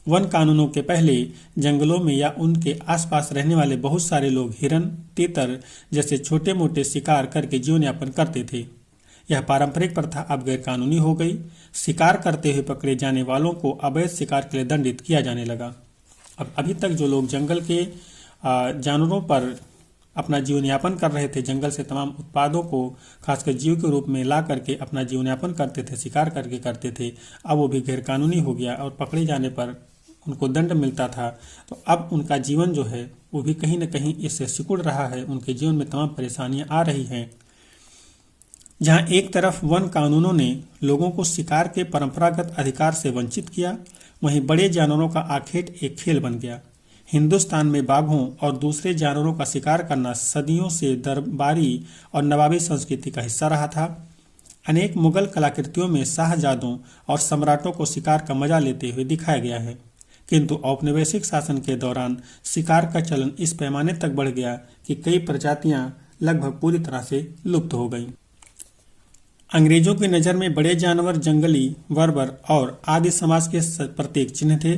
वन कानूनों के पहले जंगलों में या उनके आसपास रहने वाले बहुत सारे लोग हिरन, तीतर जैसे छोटे मोटे शिकार करके जीवन यापन करते थे। यह पारंपरिक प्रथा अब गैर कानूनी हो गई। शिकार करते हुए पकड़े जाने वालों को अवैध शिकार के लिए दंडित किया जाने लगा। अब अभी तक जो लोग जंगल के जानवरों पर अपना जीवन यापन कर रहे थे, जंगल से तमाम उत्पादों को खासकर जीव के रूप में ला करके अपना जीवन यापन करते थे, शिकार करके करते थे, अब वो भी गैर कानूनी हो गया और पकड़े जाने पर उनको दंड मिलता था। तो अब उनका जीवन जो है वो भी कहीं न कहीं इससे सिकुड़ रहा है, उनके जीवन में तमाम परेशानियां आ रही हैं। जहां एक तरफ वन कानूनों ने लोगों को शिकार के परंपरागत अधिकार से वंचित किया, वहीं बड़े जानवरों का आखेट एक खेल बन गया। हिंदुस्तान में बाघों और दूसरे जानवरों का शिकार करना सदियों से दरबारी और नवाबी संस्कृति का हिस्सा रहा था। अनेक मुगल कलाकृतियों में शाहजादों और सम्राटों को शिकार का मजा लेते हुए दिखाया गया है, किंतु औपनिवेशिक शासन के दौरान शिकार का चलन इस पैमाने तक बढ़ गया कि कई प्रजातियां लगभग पूरी तरह से लुप्त हो गईं। अंग्रेजों की नज़र में बड़े जानवर जंगली, बर्बर और आदि समाज के प्रतीक चिन्ह थे।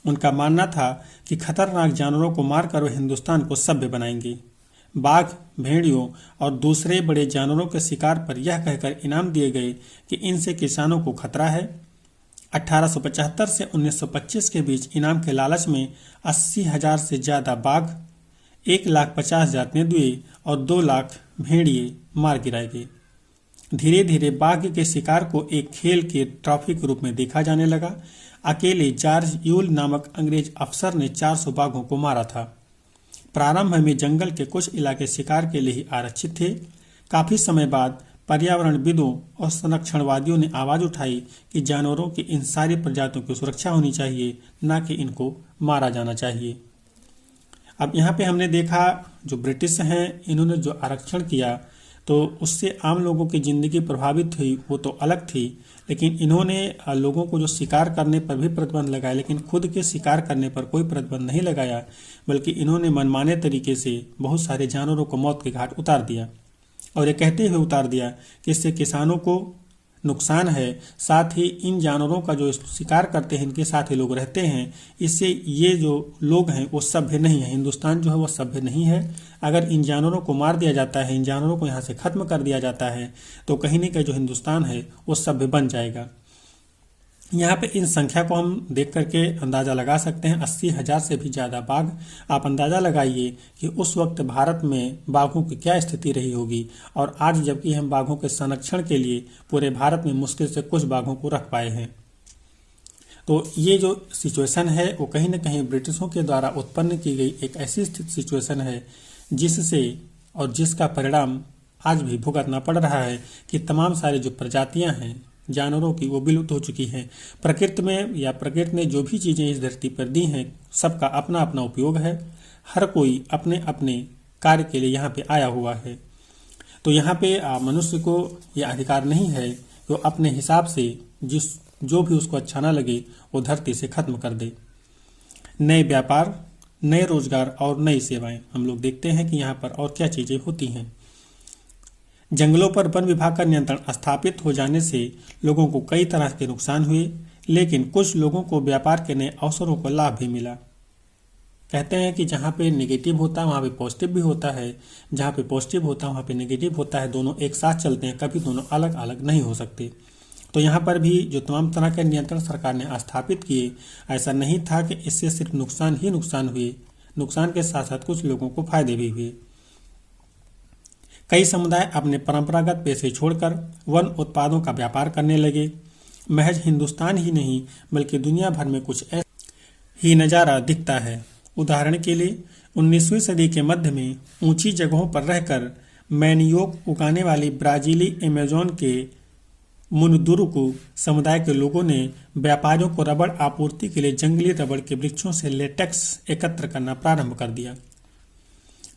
उनका मानना था कि खतरनाक जानवरों को मारकर वे हिंदुस्तान को सभ्य बनाएंगे। बाघ, भेड़ियों और दूसरे बड़े जानवरों के शिकार पर यह कहकर इनाम दिए गए कि इनसे किसानों को खतरा है। 1875 से 1925 के बीच इनाम के लालच में 80,000 से ज़्यादा बाघ, 1,50,000 तेंदुए और 2 लाख भेड़िए मार गिराए गए। धीरे धीरे बाघ के शिकार को एक खेल के ट्रॉफी के रूप में देखा जाने लगा। अकेले जॉर्ज यूल नामक अंग्रेज अफसर ने 400 बाघों को मारा था। प्रारंभ में जंगल के कुछ इलाके शिकार के लिए ही आरक्षित थे। काफी समय बाद पर्यावरणविदों और संरक्षणवादियों ने आवाज उठाई कि जानवरों की इन सारी प्रजातियों की सुरक्षा होनी चाहिए, न कि इनको मारा जाना चाहिए। अब यहाँ पे हमने देखा जो ब्रिटिश हैं, इन्होंने जो आरक्षण किया तो उससे आम लोगों की जिंदगी प्रभावित हुई, वो तो अलग थी, लेकिन इन्होंने लोगों को जो शिकार करने पर भी प्रतिबंध लगाया, लेकिन खुद के शिकार करने पर कोई प्रतिबंध नहीं लगाया, बल्कि इन्होंने मनमाने तरीके से बहुत सारे जानवरों को मौत के घाट उतार दिया। और ये कहते हुए उतार दिया कि इससे किसानों को नुकसान है, साथ ही इन जानवरों का जो शिकार करते हैं, इनके साथ ही लोग रहते हैं, इससे ये जो लोग हैं वो सभ्य नहीं है। हिंदुस्तान जो है वो सभ्य नहीं है। अगर इन जानवरों को मार दिया जाता है, इन जानवरों को यहाँ से खत्म कर दिया जाता है, तो कहीं न कहीं जो हिंदुस्तान है वो सभ्य बन जाएगा। यहाँ पे इन संख्या को हम देख करके अंदाजा लगा सकते हैं, 80,000 से भी ज्यादा बाघ। आप अंदाजा लगाइए कि उस वक्त भारत में बाघों की क्या स्थिति रही होगी, और आज जबकि हम बाघों के संरक्षण के लिए पूरे भारत में मुश्किल से कुछ बाघों को रख पाए हैं। तो ये जो सिचुएशन है वो कहीं न कहीं ब्रिटिशों के द्वारा उत्पन्न की गई एक ऐसी स्थिति सिचुएशन है जिससे और जिसका परिणाम आज भी भुगतना पड़ रहा है कि तमाम सारी जो प्रजातियां हैं जानवरों की वो विलुप्त हो चुकी हैं। प्रकृति में या प्रकृति ने जो भी चीजें इस धरती पर दी हैं, सबका अपना अपना उपयोग है। हर कोई अपने अपने कार्य के लिए यहाँ पे आया हुआ है। तो यहाँ पे मनुष्य को यह अधिकार नहीं है कि वो अपने हिसाब से जो भी उसको अच्छा ना लगे वो धरती से खत्म कर दे। नए व्यापार, नए रोजगार और नई सेवाएं, हम लोग देखते हैं कि यहाँ पर और क्या चीजें होती हैं। जंगलों पर वन विभाग का नियंत्रण स्थापित हो जाने से लोगों को कई तरह के नुकसान हुए, लेकिन कुछ लोगों को व्यापार के नए अवसरों को लाभ भी मिला। कहते हैं कि जहाँ पे नेगेटिव होता है वहाँ पे पॉजिटिव भी होता है, जहाँ पे पॉजिटिव होता है वहाँ पे नेगेटिव होता है। दोनों एक साथ चलते हैं, कभी दोनों अलग अलग नहीं हो सकते। तो यहाँ पर भी जो तमाम तरह के नियंत्रण सरकार ने स्थापित किए, ऐसा नहीं था कि इससे सिर्फ नुकसान ही नुकसान हुए, नुकसान के साथ साथ कुछ लोगों को फायदे भी हुए। कई समुदाय अपने परंपरागत पेशे छोड़कर वन उत्पादों का व्यापार करने लगे। महज हिंदुस्तान ही नहीं बल्कि दुनिया भर में कुछ ऐसा ही नज़ारा दिखता है। उदाहरण के लिए 19वीं सदी के मध्य में ऊंची जगहों पर रहकर मैनियोक उगाने वाली ब्राजीली अमेज़न के मुनदुरुकु समुदाय के लोगों ने व्यापारियों को रबड़ आपूर्ति के लिए जंगली रबड़ के वृक्षों से लेटेक्स एकत्र करना प्रारंभ कर दिया।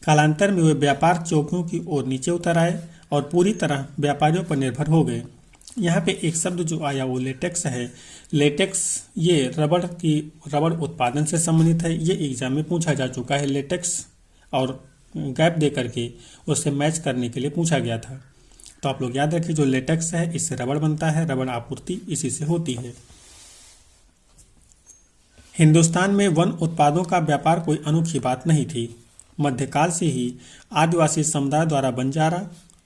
कालांतर में वे व्यापार चौकियों की ओर नीचे उतर आए और पूरी तरह व्यापारियों पर निर्भर हो गए। यहाँ पे एक शब्द जो आया वो लेटेक्स है। लेटेक्स ये रबड़ उत्पादन से संबंधित है। ये एग्जाम में पूछा जा चुका है। लेटेक्स और गैप दे करके उससे मैच करने के लिए पूछा गया था। तो आप लोग याद रखिए, जो लेटेक्स है इससे रबड़ बनता है, रबड़ आपूर्ति इसी से होती है। हिंदुस्तान में वन उत्पादों का व्यापार कोई अनोखी बात नहीं थी। मध्यकाल से ही आदिवासी समुदाय द्वारा बंजारा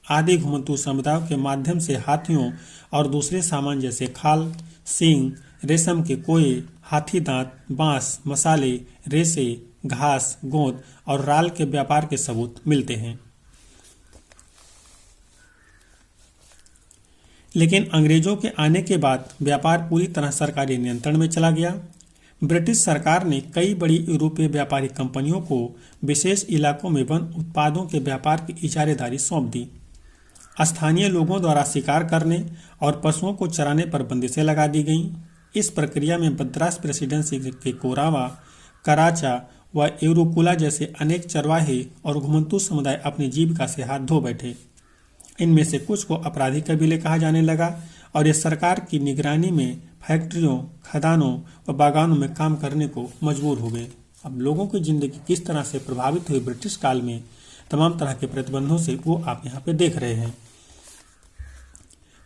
आदि घुमंतू समुदायों के माध्यम से हाथियों और दूसरे सामान जैसे खाल, सींग, रेशम के कोये, हाथी दांत, बांस, मसाले, रेशे, घास, गोंद और राल के व्यापार के सबूत मिलते हैं। लेकिन अंग्रेजों के आने के बाद व्यापार पूरी तरह सरकारी नियंत्रण में चला गया। ब्रिटिश सरकार ने कई बड़ी यूरोपीय व्यापारिक कंपनियों को विशेष इलाकों में वन उत्पादों के व्यापार की इजारेदारी सौंप दी। स्थानीय लोगों द्वारा शिकार करने और पशुओं को चराने पर बंदिशें लगा दी गईं। इस प्रक्रिया में मद्रास प्रेसिडेंसी के कोरावा, कराचा व एवरुकुला जैसे अनेक चरवाहे और घुमंतू समुदाय अपनी जीविका से हाथ धो बैठे। इनमें से कुछ को अपराधी कबीले कहा जाने लगा और ये सरकार की निगरानी में फैक्ट्रियों, खदानों व बागानों में काम करने को मजबूर हो गए। अब लोगों की जिंदगी किस तरह से प्रभावित हुई ब्रिटिश काल में तमाम तरह के प्रतिबंधों से, वो आप यहाँ पे देख रहे हैं।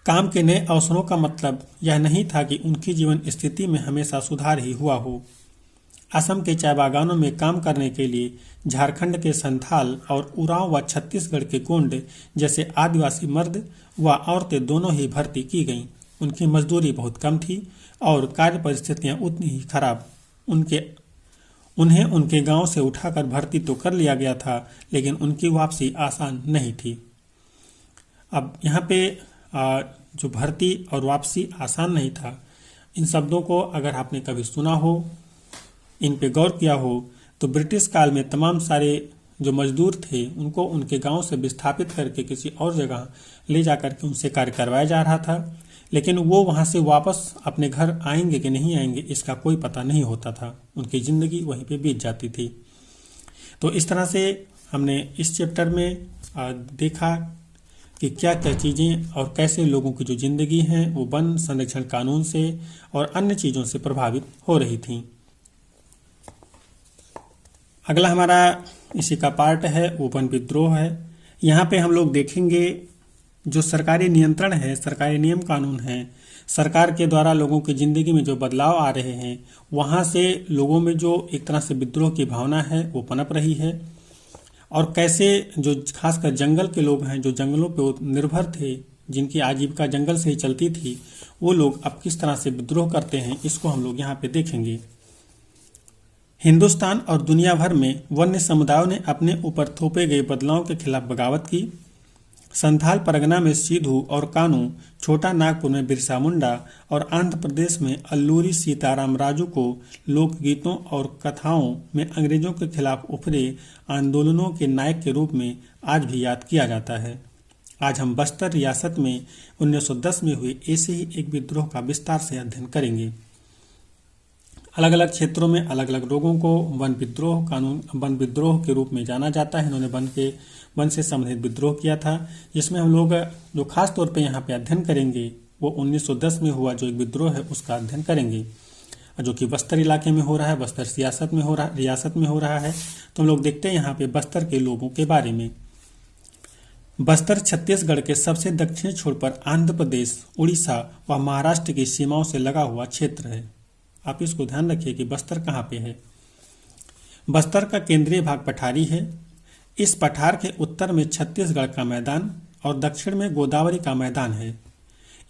काम के नए अवसरों का मतलब यह नहीं था कि उनकी जीवन स्थिति में हमेशा सुधार ही हुआ हो। असम के चाय बागानों में काम करने के लिए झारखंड के संथाल और उरांव व छत्तीसगढ़ के गोंड जैसे आदिवासी मर्द व औरतें दोनों ही भर्ती की गईं। उनकी मजदूरी बहुत कम थी और कार्य परिस्थितियां उतनी ही खराब। उन्हें उनके गांव से उठाकर भर्ती तो कर लिया गया था, लेकिन उनकी वापसी आसान नहीं थी। अब यहाँ पे जो भर्ती और वापसी आसान नहीं था, इन शब्दों को अगर आपने कभी सुना हो, इन पे गौर किया हो, तो ब्रिटिश काल में तमाम सारे जो मजदूर थे उनको उनके गांव से विस्थापित करके किसी और जगह ले जाकर के उनसे कार्य करवाया जा रहा था, लेकिन वो वहां से वापस अपने घर आएंगे कि नहीं आएंगे इसका कोई पता नहीं होता था। उनकी ज़िंदगी वहीं पे बीत जाती थी। तो इस तरह से हमने इस चैप्टर में देखा कि क्या क्या चीज़ें और कैसे लोगों की जो ज़िंदगी है वो वन संरक्षण कानून से और अन्य चीज़ों से प्रभावित हो रही थी। अगला हमारा इसी का पार्ट है वो वन विद्रोह है। यहाँ पे हम लोग देखेंगे जो सरकारी नियंत्रण है, सरकारी नियम कानून है, सरकार के द्वारा लोगों की ज़िंदगी में जो बदलाव आ रहे हैं, वहाँ से लोगों में जो एक तरह से विद्रोह की भावना है वो पनप रही है, और कैसे जो खासकर जंगल के लोग हैं, जो जंगलों पे निर्भर थे, जिनकी आजीविका जंगल से ही चलती थी, वो लोग अब किस तरह से विद्रोह करते हैं, इसको हम लोग यहाँ पे देखेंगे। हिंदुस्तान और दुनिया भर में वन्य समुदायों ने अपने ऊपर थोपे गए बदलाव के खिलाफ बगावत की। संथाल परगना में सिद्धू और कानू, छोटा नागपुर में बिरसा मुंडा और आंध्र प्रदेश में अल्लूरी सीताराम राजू को लोकगीतों और कथाओं में अंग्रेजों के खिलाफ उभरे आंदोलनों के नायक के रूप में आज भी याद किया जाता है। आज हम बस्तर रियासत में 1910 में हुए ऐसे ही एक विद्रोह का विस्तार से अध्ययन करेंगे। अलग अलग क्षेत्रों में अलग अलग लोगों को वन विद्रोह के रूप में जाना जाता है। इन्होंने वन से संबंधित विद्रोह किया था, जिसमें हम लोग जो खास तौर पे यहाँ पे अध्ययन करेंगे वो 1910 में हुआ जो एक विद्रोह है उसका अध्ययन करेंगे, जो कि बस्तर इलाके में हो रहा है, बस्तर रियासत में हो रहा है। तो हम लोग देखते हैं यहाँ पे बस्तर के लोगों के बारे में। बस्तर छत्तीसगढ़ के सबसे दक्षिणी छोर पर आंध्र प्रदेश, उड़ीसा व महाराष्ट्र की सीमाओं से लगा हुआ क्षेत्र है। आप इसको ध्यान रखिए कि बस्तर कहाँ पे है। बस्तर का केंद्रीय भाग पठारी है। इस पठार के उत्तर में छत्तीसगढ़ का मैदान और दक्षिण में गोदावरी का मैदान है।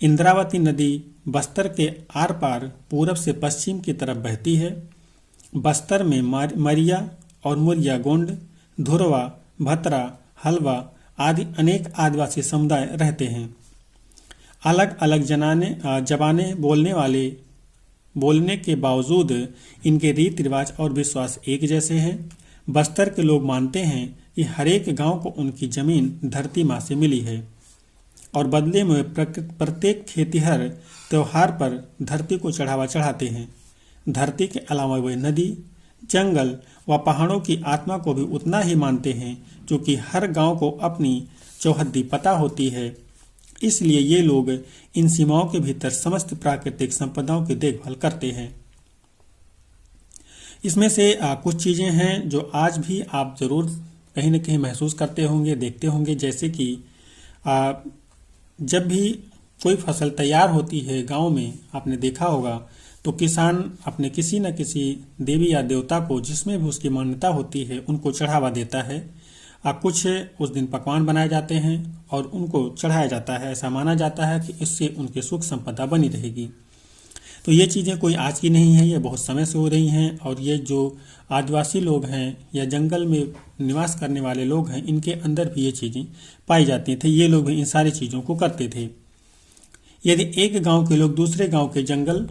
इंद्रावती नदी बस्तर के आर पार पूरब से पश्चिम की तरफ बहती है। बस्तर में मरिया और मुरिया गोंड, धुरवा, भतरा, हलवा आदि अनेक आदिवासी समुदाय रहते हैं। अलग अलग जबाने बोलने के बावजूद इनके रीति रिवाज और विश्वास एक जैसे हैं। बस्तर के लोग मानते हैं कि हरेक गांव को उनकी जमीन धरती माँ से मिली है और बदले में प्रत्येक खेतिहर त्योहार पर धरती को चढ़ावा चढ़ाते हैं। धरती के अलावा वे नदी, जंगल व पहाड़ों की आत्मा को भी उतना ही मानते हैं, क्योंकि हर गांव को अपनी चौहद्दी पता होती है। इसलिए ये लोग इन सीमाओं के भीतर समस्त प्राकृतिक संपदाओं की देखभाल करते हैं। इसमें से कुछ चीज़ें हैं जो आज भी आप जरूर कहीं न कहीं महसूस करते होंगे, देखते होंगे। जैसे कि जब भी कोई फसल तैयार होती है गांव में, आपने देखा होगा, तो किसान अपने किसी न किसी देवी या देवता को, जिसमें भी उसकी मान्यता होती है, उनको चढ़ावा देता है। कुछ उस दिन पकवान बनाए जाते हैं और उनको चढ़ाया जाता है। ऐसा माना जाता है कि इससे उनकी सुख संपदा बनी रहेगी। तो ये चीज़ें कोई आज की नहीं है, ये बहुत समय से हो रही हैं। और ये जो आदिवासी लोग हैं या जंगल में निवास करने वाले लोग हैं, इनके अंदर भी ये चीज़ें पाई जाती थी। ये लोग भी इन सारी चीज़ों को करते थे। यदि एक गांव के लोग दूसरे गांव के जंगल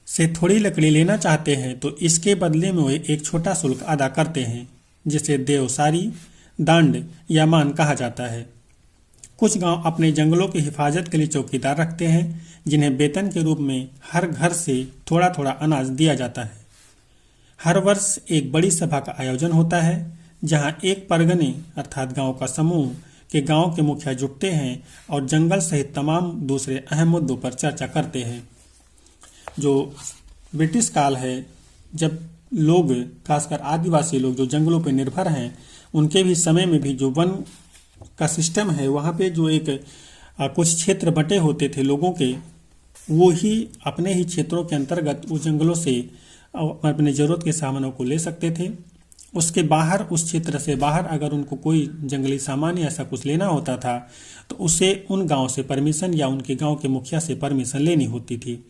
से थोड़ी लकड़ी लेना चाहते हैं तो इसके बदले में वे एक छोटा शुल्क अदा करते हैं, जिसे देवसारी, दंड या मान कहा जाता है। कुछ गांव अपने जंगलों की हिफाजत के लिए चौकीदार रखते हैं, जिन्हें वेतन के रूप में हर घर से थोड़ा थोड़ा अनाज दिया जाता है। हर वर्ष एक बड़ी सभा का आयोजन होता है, जहां एक परगने अर्थात गांव का समूह के गांव के मुखिया जुटते हैं और जंगल सहित तमाम दूसरे अहम मुद्दों पर चर्चा करते हैं। जो ब्रिटिश काल है, जब लोग, खासकर आदिवासी लोग जो जंगलों पर निर्भर हैं, उनके भी समय में भी जो वन का सिस्टम है, वहाँ पे जो एक कुछ क्षेत्र बटे होते थे लोगों के, वो ही अपने ही क्षेत्रों के अंतर्गत उस जंगलों से अपने ज़रूरत के सामानों को ले सकते थे। उसके बाहर, उस क्षेत्र से बाहर अगर उनको कोई जंगली सामान या ऐसा कुछ लेना होता था तो उसे उन गांव से परमिशन या उनके गांव के मुखिया से परमिशन लेनी होती थी।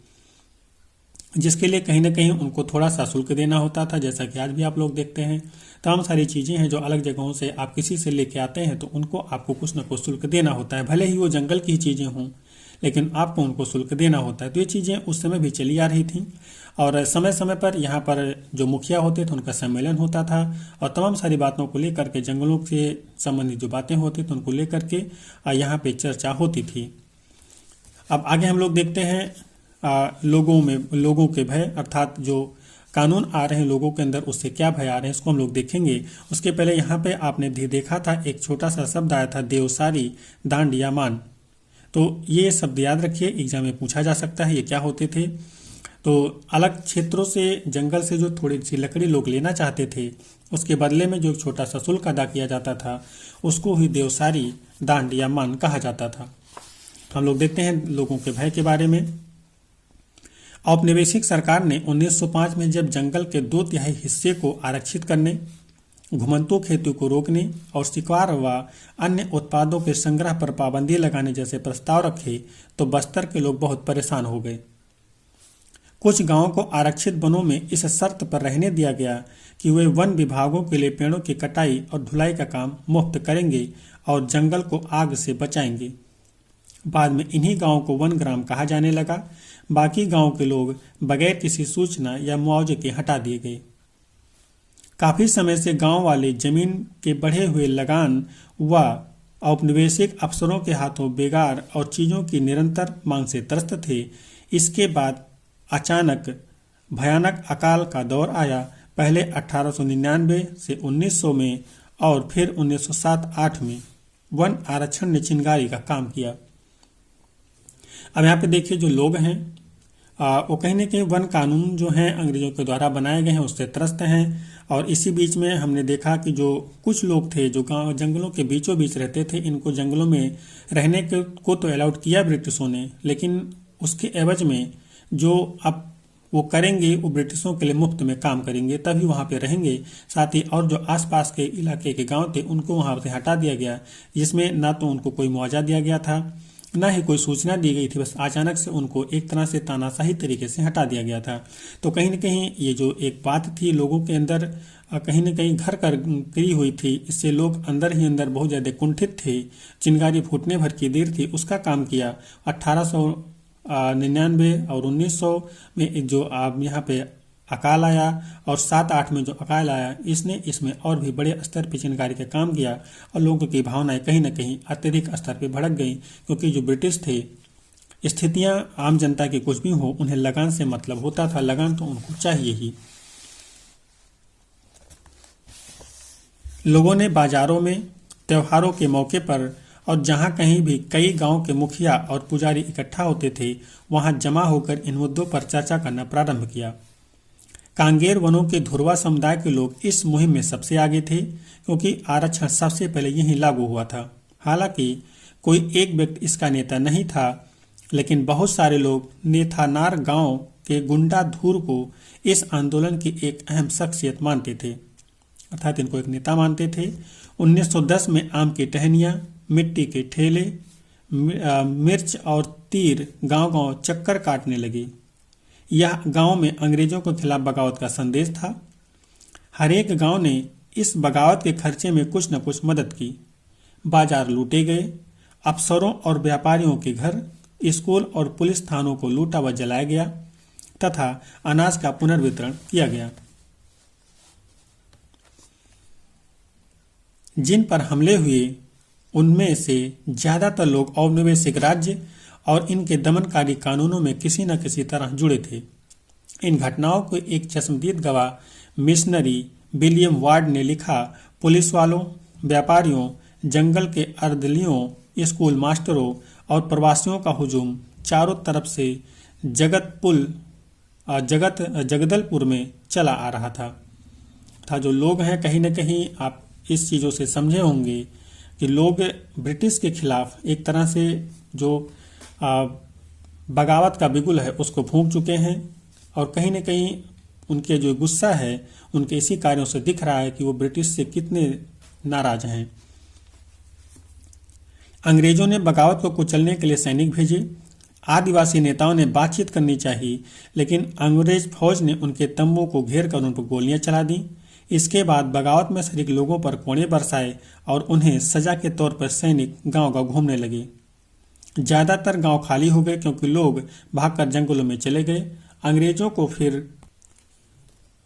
जिसके लिए कहीं ना कहीं उनको थोड़ा सा शुल्क देना होता था, जैसा कि आज भी आप लोग देखते हैं। तमाम सारी चीज़ें हैं जो अलग जगहों से आप किसी से लेके आते हैं तो उनको आपको कुछ ना कुछ शुल्क देना होता है, भले ही वो जंगल की चीज़ें हों, लेकिन आपको उनको शुल्क देना होता है। तो ये चीज़ें उस समय भी चली आ रही थी और समय समय पर यहाँ पर जो मुखिया होते थे उनका सम्मेलन होता था और तमाम सारी बातों को लेकर के, जंगलों से संबंधित जो बातें होती थी उनको लेकर के यहाँ पे चर्चा होती थी। अब आगे हम लोग देखते हैं लोगों के भय, अर्थात जो कानून आ रहे हैं लोगों के अंदर उससे क्या भय आ रहे हैं, इसको हम लोग देखेंगे। उसके पहले यहाँ पे आपने भी देखा था एक छोटा सा शब्द आया था, देवसारी, दांड या मान। तो ये शब्द याद रखिए, एग्जाम में पूछा जा सकता है ये क्या होते थे। तो अलग क्षेत्रों से, जंगल से जो थोड़ी सी लकड़ी लोग लेना चाहते थे उसके बदले में जो एक छोटा सा शुल्क अदा किया जाता था उसको ही देवसारी, दांड या मान कहा जाता था। हम लोग देखते हैं लोगों के भय के बारे में। औपनिवेशिक सरकार ने 1905 में जब जंगल के 2/3 हिस्से को आरक्षित करने, घुमंतू खेती को रोकने और शिकार व अन्य उत्पादों के संग्रह पर पाबंदी लगाने जैसे प्रस्ताव रखे तो बस्तर के लोग बहुत परेशान हो गए। कुछ गांवों को आरक्षित वनों में इस शर्त पर रहने दिया गया कि वे वन विभागों के लिए पेड़ों की कटाई और ढुलाई का काम मुफ्त करेंगे और जंगल को आग से बचाएंगे। बाद में इन्हीं गांवों को वन ग्राम कहा जाने लगा। बाकी गांव के लोग बगैर किसी सूचना या मुआवजे के हटा दिए गए। काफी समय से गांव वाले जमीन के बढ़े हुए लगान व औपनिवेशिक अफसरों के हाथों बेगार और चीजों की निरंतर मांग से त्रस्त थे। इसके बाद अचानक भयानक अकाल का दौर आया, पहले 1899 से 1900 में और फिर 1907-8 में। वन आरक्षण ने चिंगारी का काम किया। अब यहाँ पे देखिए जो लोग हैं वो कहीं ना कहीं वन कानून जो हैं अंग्रेजों के द्वारा बनाए गए हैं उससे त्रस्त हैं। और इसी बीच में हमने देखा कि जो कुछ लोग थे जो गांव जंगलों के बीचों बीच रहते थे, इनको जंगलों में रहने को तो अलाउड किया ब्रिटिशों ने, लेकिन उसके एवज में जो अब वो करेंगे वो ब्रिटिशों के लिए मुफ्त में काम करेंगे, तभी वहाँ पे रहेंगे। साथ ही और जो आसपास के इलाके के गांव थे उनको वहाँ से हटा दिया गया, जिसमें ना तो उनको कोई मुआवजा दिया गया था ना ही कोई सूचना दी गई थी, बस अचानक से उनको एक तरह से तानाशाही तरीके से हटा दिया गया था। तो कहीं ना कहीं ये जो एक बात थी लोगों के अंदर कहीं ना कहीं घर कर करी हुई थी, इससे लोग अंदर ही अंदर बहुत ज़्यादा कुंठित थे, चिंगारी फूटने भर की देर थी, उसका काम किया। 1899 और 1900 में जो आप यहाँ पे अकाल आया और 7-8 में जो अकाल आया, इसने इसमें और भी बड़े स्तर पर चिंगारी का काम किया और लोगों की भावनाएं कहीं ना कहीं अत्यधिक स्तर पर भड़क गई, क्योंकि जो ब्रिटिश थे, स्थितियां आम जनता की कुछ भी हो, उन्हें लगान से मतलब होता था, लगान तो उनको चाहिए ही। लोगों ने बाजारों में, त्योहारों के मौके पर और जहां कहीं भी कई गांव के मुखिया और पुजारी इकट्ठा होते थे, वहां जमा होकर इन मुद्दों पर चर्चा करना प्रारंभ किया। कांगेर वनों के धुरवा समुदाय के लोग इस मुहिम में सबसे आगे थे, क्योंकि आरक्षण सबसे पहले यहीं लागू हुआ था। हालांकि कोई एक व्यक्ति इसका नेता नहीं था, लेकिन बहुत सारे लोग नेथानार गांव के गुंडा धूर को इस आंदोलन की एक अहम शख्सियत मानते थे, अर्थात इनको एक नेता मानते थे। 1910 में आम की टहनियाँ, मिट्टी के ठेले, मिर्च और तीर गांव-गांव चक्कर काटने लगे। यह गांव में अंग्रेजों के खिलाफ बगावत का संदेश था। हर एक गांव ने इस बगावत के खर्चे में कुछ न कुछ मदद की। बाजार लूटे गए, अफसरों और व्यापारियों के घर, स्कूल और पुलिस थानों को लूटा व जलाया गया तथा अनाज का पुनर्वितरण किया गया। जिन पर हमले हुए उनमें से ज्यादातर लोग औपनिवेशिक राज्य और इनके दमनकारी कानूनों में किसी न किसी तरह जुड़े थे। इन घटनाओं को एक चश्मदीद गवाह मिशनरी विलियम वार्ड ने लिखा, पुलिस वालों, व्यापारियों, जंगल के अर्दलियों, स्कूल मास्टरों और प्रवासियों का हुजूम चारों तरफ से जगदलपुर में चला आ रहा था। जो लोग हैं, कहीं न कहीं आप इस चीज़ों से समझे होंगे कि लोग ब्रिटिश के खिलाफ एक तरह से जो बगावत का बिगुल है उसको फूंक चुके हैं और कहीं न कहीं उनके जो गुस्सा है उनके इसी कार्यों से दिख रहा है कि वो ब्रिटिश से कितने नाराज हैं। अंग्रेजों ने बगावत को कुचलने के लिए सैनिक भेजे। आदिवासी नेताओं ने बातचीत करनी चाहिए, लेकिन अंग्रेज फौज ने उनके तंबू को घेर कर उन पर गोलियां चला दी। इसके बाद बगावत में शरीक लोगों पर कोड़े बरसाए और उन्हें सजा के तौर पर सैनिक गांव गांव घूमने लगे। ज्यादातर गांव खाली हो गए क्योंकि लोग भागकर जंगलों में चले गए। अंग्रेजों को फिर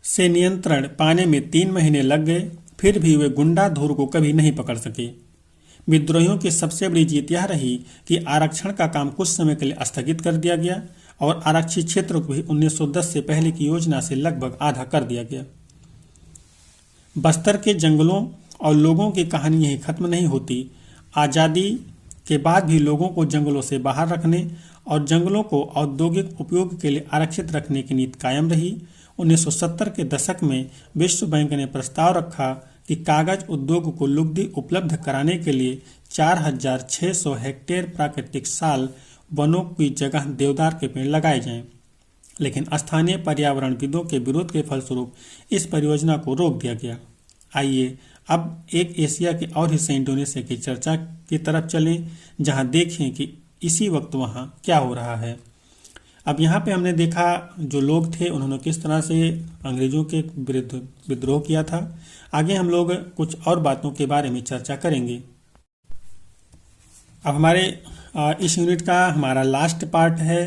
से नियंत्रण पाने में 3 महीने लग गए, फिर भी वे गुंडा धुर को कभी नहीं पकड़ सके। विद्रोहियों की सबसे बड़ी जीत यह रही कि आरक्षण का काम कुछ समय के लिए स्थगित कर दिया गया और आरक्षित क्षेत्रों को भी 1910 से पहले की योजना से लगभग आधा कर दिया गया। बस्तर के जंगलों और लोगों की कहानी यही खत्म नहीं होती। आज़ादी के बाद भी लोगों को जंगलों से बाहर रखने और जंगलों को औद्योगिक उपयोग के लिए आरक्षित रखने की नीति कायम रही। 1970 के दशक में विश्व बैंक ने प्रस्ताव रखा कि कागज उद्योग को लुगदी उपलब्ध कराने के लिए 4600 हेक्टेयर प्राकृतिक साल वनों की जगह देवदार के पेड़ लगाए जाएं, लेकिन स्थानीय पर्यावरणविदों के विरोध के फलस्वरूप इस परियोजना को रोक दिया गया। आइए अब एक एशिया के और हिस्से इंडोनेशिया की चर्चा की तरफ चलें, जहां देखें कि इसी वक्त वहां क्या हो रहा है। अब यहाँ पे हमने देखा जो लोग थे उन्होंने किस तरह से अंग्रेजों के विरुद्ध विद्रोह किया था। आगे हम लोग कुछ और बातों के बारे में चर्चा करेंगे। अब हमारे इस यूनिट का हमारा लास्ट पार्ट है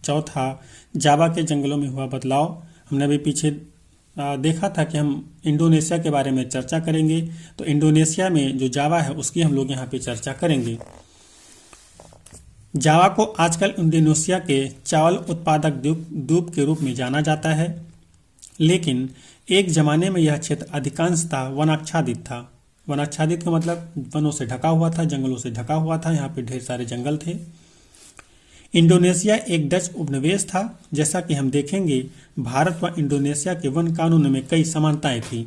चौथा, जावा के जंगलों में हुआ बदलाव। हमने अभी पीछे देखा था कि हम इंडोनेशिया के बारे में चर्चा करेंगे, तो इंडोनेशिया में जो जावा है उसकी हम लोग यहाँ पे चर्चा करेंगे। जावा को आजकल इंडोनेशिया के चावल उत्पादक द्वीप के रूप में जाना जाता है, लेकिन एक जमाने में यह क्षेत्र अधिकांशतः वनाच्छादित था। वनाच्छादित का मतलब वनों से ढका हुआ था, जंगलों से ढका हुआ था। यहाँ पे ढेर सारे जंगल थे। इंडोनेशिया एक डच उपनिवेश था। जैसा कि हम देखेंगे, भारत व इंडोनेशिया के वन कानून में कई समानताएं थी।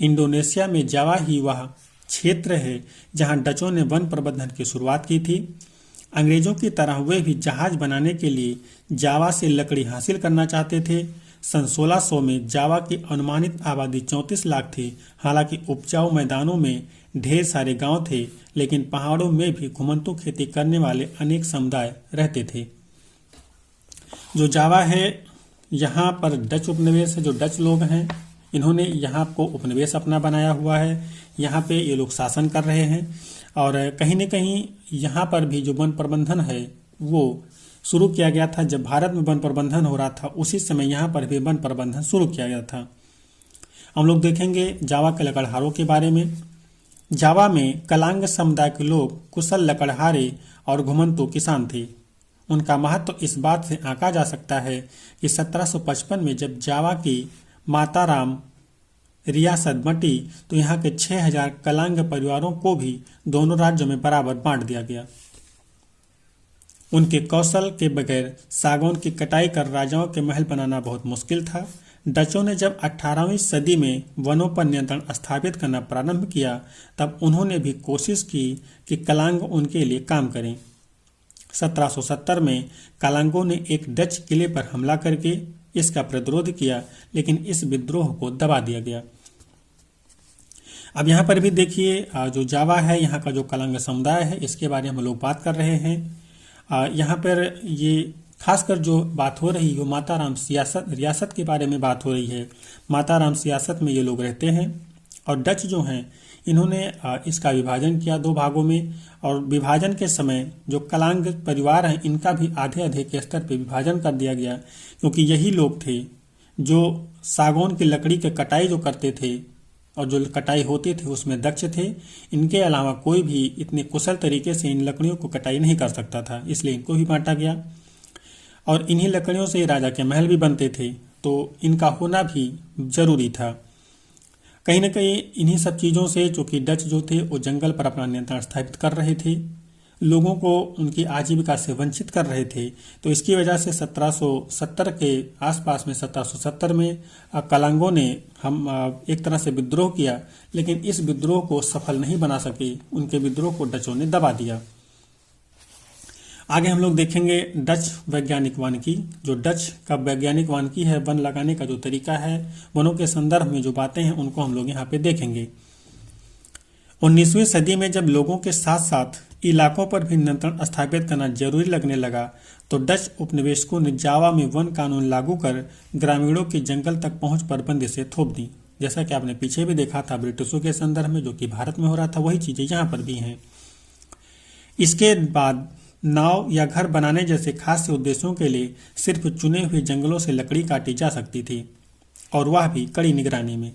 इंडोनेशिया में जावा ही वह क्षेत्र है जहां डचों ने वन प्रबंधन की शुरुआत की थी। अंग्रेजों की तरह वे भी जहाज बनाने के लिए जावा से लकड़ी हासिल करना चाहते थे। सन 1600 में जावा की अनुमानित आबादी 34 लाख थी। हालांकि उपजाऊ मैदानों में ढेर सारे गांव थे, लेकिन पहाड़ों में भी घुमंतू खेती करने वाले अनेक समुदाय रहते थे। जो जावा है, यहाँ पर डच उपनिवेश है। जो डच लोग हैं, इन्होंने यहाँ को उपनिवेश अपना बनाया हुआ है। यहाँ पे ये लोग शासन कर रहे हैं और कहीं न कहीं यहाँ पर भी जो वन प्रबंधन है वो शुरू किया गया था। जब भारत में वन प्रबंधन हो रहा था, उसी समय यहाँ पर भी वन प्रबंधन शुरू किया गया था। हम लोग देखेंगे जावा के लकड़हारों के बारे में। जावा में कलांग समुदाय के लोग कुशल लकड़हारे और घुमंतू किसान थे। उनका महत्व इस बात से आंका जा सकता है कि 1755 में जब जावा की माताराम रियासत बंटी तो यहाँ के 6000 कलांग परिवारों को भी दोनों राज्यों में बराबर बांट दिया गया। उनके कौशल के बगैर सागौन की कटाई कर राजाओं के महल बनाना बहुत मुश्किल था। डचों ने जब 18वीं सदी में वनों पर नियंत्रण स्थापित करना प्रारंभ किया, तब उन्होंने भी कोशिश की कि कलांग उनके लिए काम करें। 1770 में कलांगों ने एक डच किले पर हमला करके इसका प्रतिरोध किया, लेकिन इस विद्रोह को दबा दिया गया। अब यहाँ पर भी देखिए, जो जावा है, यहाँ का जो कलांग समुदाय है, इसके बारे में हम लोग बात कर रहे हैं। यहाँ पर ये खासकर जो बात हो रही है वो माताराम रियासत के बारे में बात हो रही है। माताराम सियासत में ये लोग रहते हैं और डच जो हैं इन्होंने इसका विभाजन किया 2 भागों में, और विभाजन के समय जो कलांग परिवार हैं इनका भी आधे आधे के स्तर पर विभाजन कर दिया गया, क्योंकि यही लोग थे जो सागौन की लकड़ी के कटाई जो करते थे और जो कटाई होती थी उसमें दक्ष थे। इनके अलावा कोई भी इतने कुशल तरीके से इन लकड़ियों को कटाई नहीं कर सकता था, इसलिए इनको भी बांटा गया। और इन्हीं लकड़ियों से राजा के महल भी बनते थे, तो इनका होना भी जरूरी था। कहीं न कहीं इन्हीं सब चीज़ों से चूँकि डच जो थे वो जंगल पर अपना नियंत्रण स्थापित कर रहे थे, लोगों को उनकी आजीविका से वंचित कर रहे थे, तो इसकी वजह से 1770 के आसपास में 1770 में कलांगों ने एक तरह से विद्रोह किया, लेकिन इस विद्रोह को सफल नहीं बना सके। उनके विद्रोह को डचों ने दबा दिया। आगे हम लोग देखेंगे डच वैज्ञानिक वानिकी। जो डच का वैज्ञानिक वानिकी है, वन लगाने का जो तरीका है, वनों के संदर्भ में जो बातें हैं उनको हम लोग यहाँ पे देखेंगे। 19वीं सदी में जब लोगों के साथ साथ इलाकों पर भी नियंत्रण स्थापित करना जरूरी लगने लगा तो डच उपनिवेशकों ने जावा में वन कानून लागू कर ग्रामीणों की जंगल तक पहुंच पर बंदिशें थोप दी। जैसा कि आपने पीछे भी देखा था ब्रिटिशों के संदर्भ में, जो कि भारत में हो रहा था, वही चीजें यहाँ पर भी हैं। इसके बाद नाव या घर बनाने जैसे खास उद्देश्यों के लिए सिर्फ चुने हुए जंगलों से लकड़ी काटी जा सकती थी, और वह भी कड़ी निगरानी में।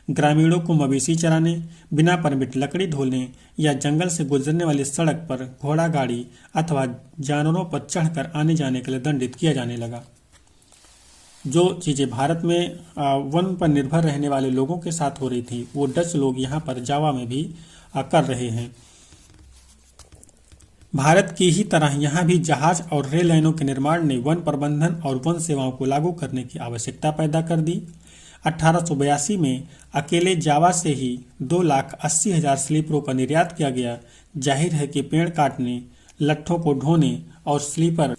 ग्रामीणों को मवेशी चराने, बिना परमिट लकड़ी ढोने या जंगल से गुजरने वाली सड़क पर घोड़ा गाड़ी अथवा जानवरों पर चढ़कर आने जाने के लिए दंडित किया जाने लगा। जो चीज़ें भारत में वन पर निर्भर रहने वाले लोगों के साथ हो रही थी, वो डच लोग यहाँ पर जावा में भी कर रहे हैं। भारत की ही तरह यहाँ भी जहाज और रेल लाइनों के निर्माण ने वन प्रबंधन और वन सेवाओं को लागू करने की आवश्यकता पैदा कर दी। 1882 में अकेले जावा से ही 2,80,000 स्लीपरों का निर्यात किया गया। जाहिर है कि पेड़ काटने, लट्ठों को ढोने और स्लीपर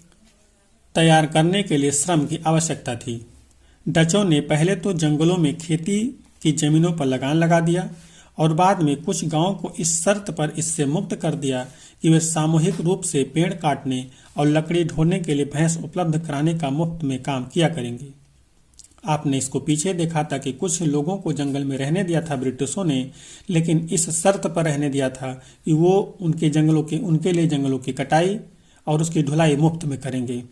तैयार करने के लिए श्रम की आवश्यकता थी। डचों ने पहले तो जंगलों में खेती की जमीनों पर लगान लगा दिया और बाद में कुछ गांवों को इस शर्त पर इससे मुक्त कर दिया कि वे सामूहिक रूप से पेड़ काटने और लकड़ी ढोने के लिए भैंस उपलब्ध कराने का मुफ्त में काम किया करेंगे। आपने इसको पीछे देखा था कि कुछ लोगों को जंगल में रहने दिया था ब्रिटिशों ने, लेकिन इस शर्त पर रहने दिया था कि वो उनके लिए जंगलों की कटाई और उसकी ढुलाई मुफ्त में करेंगे।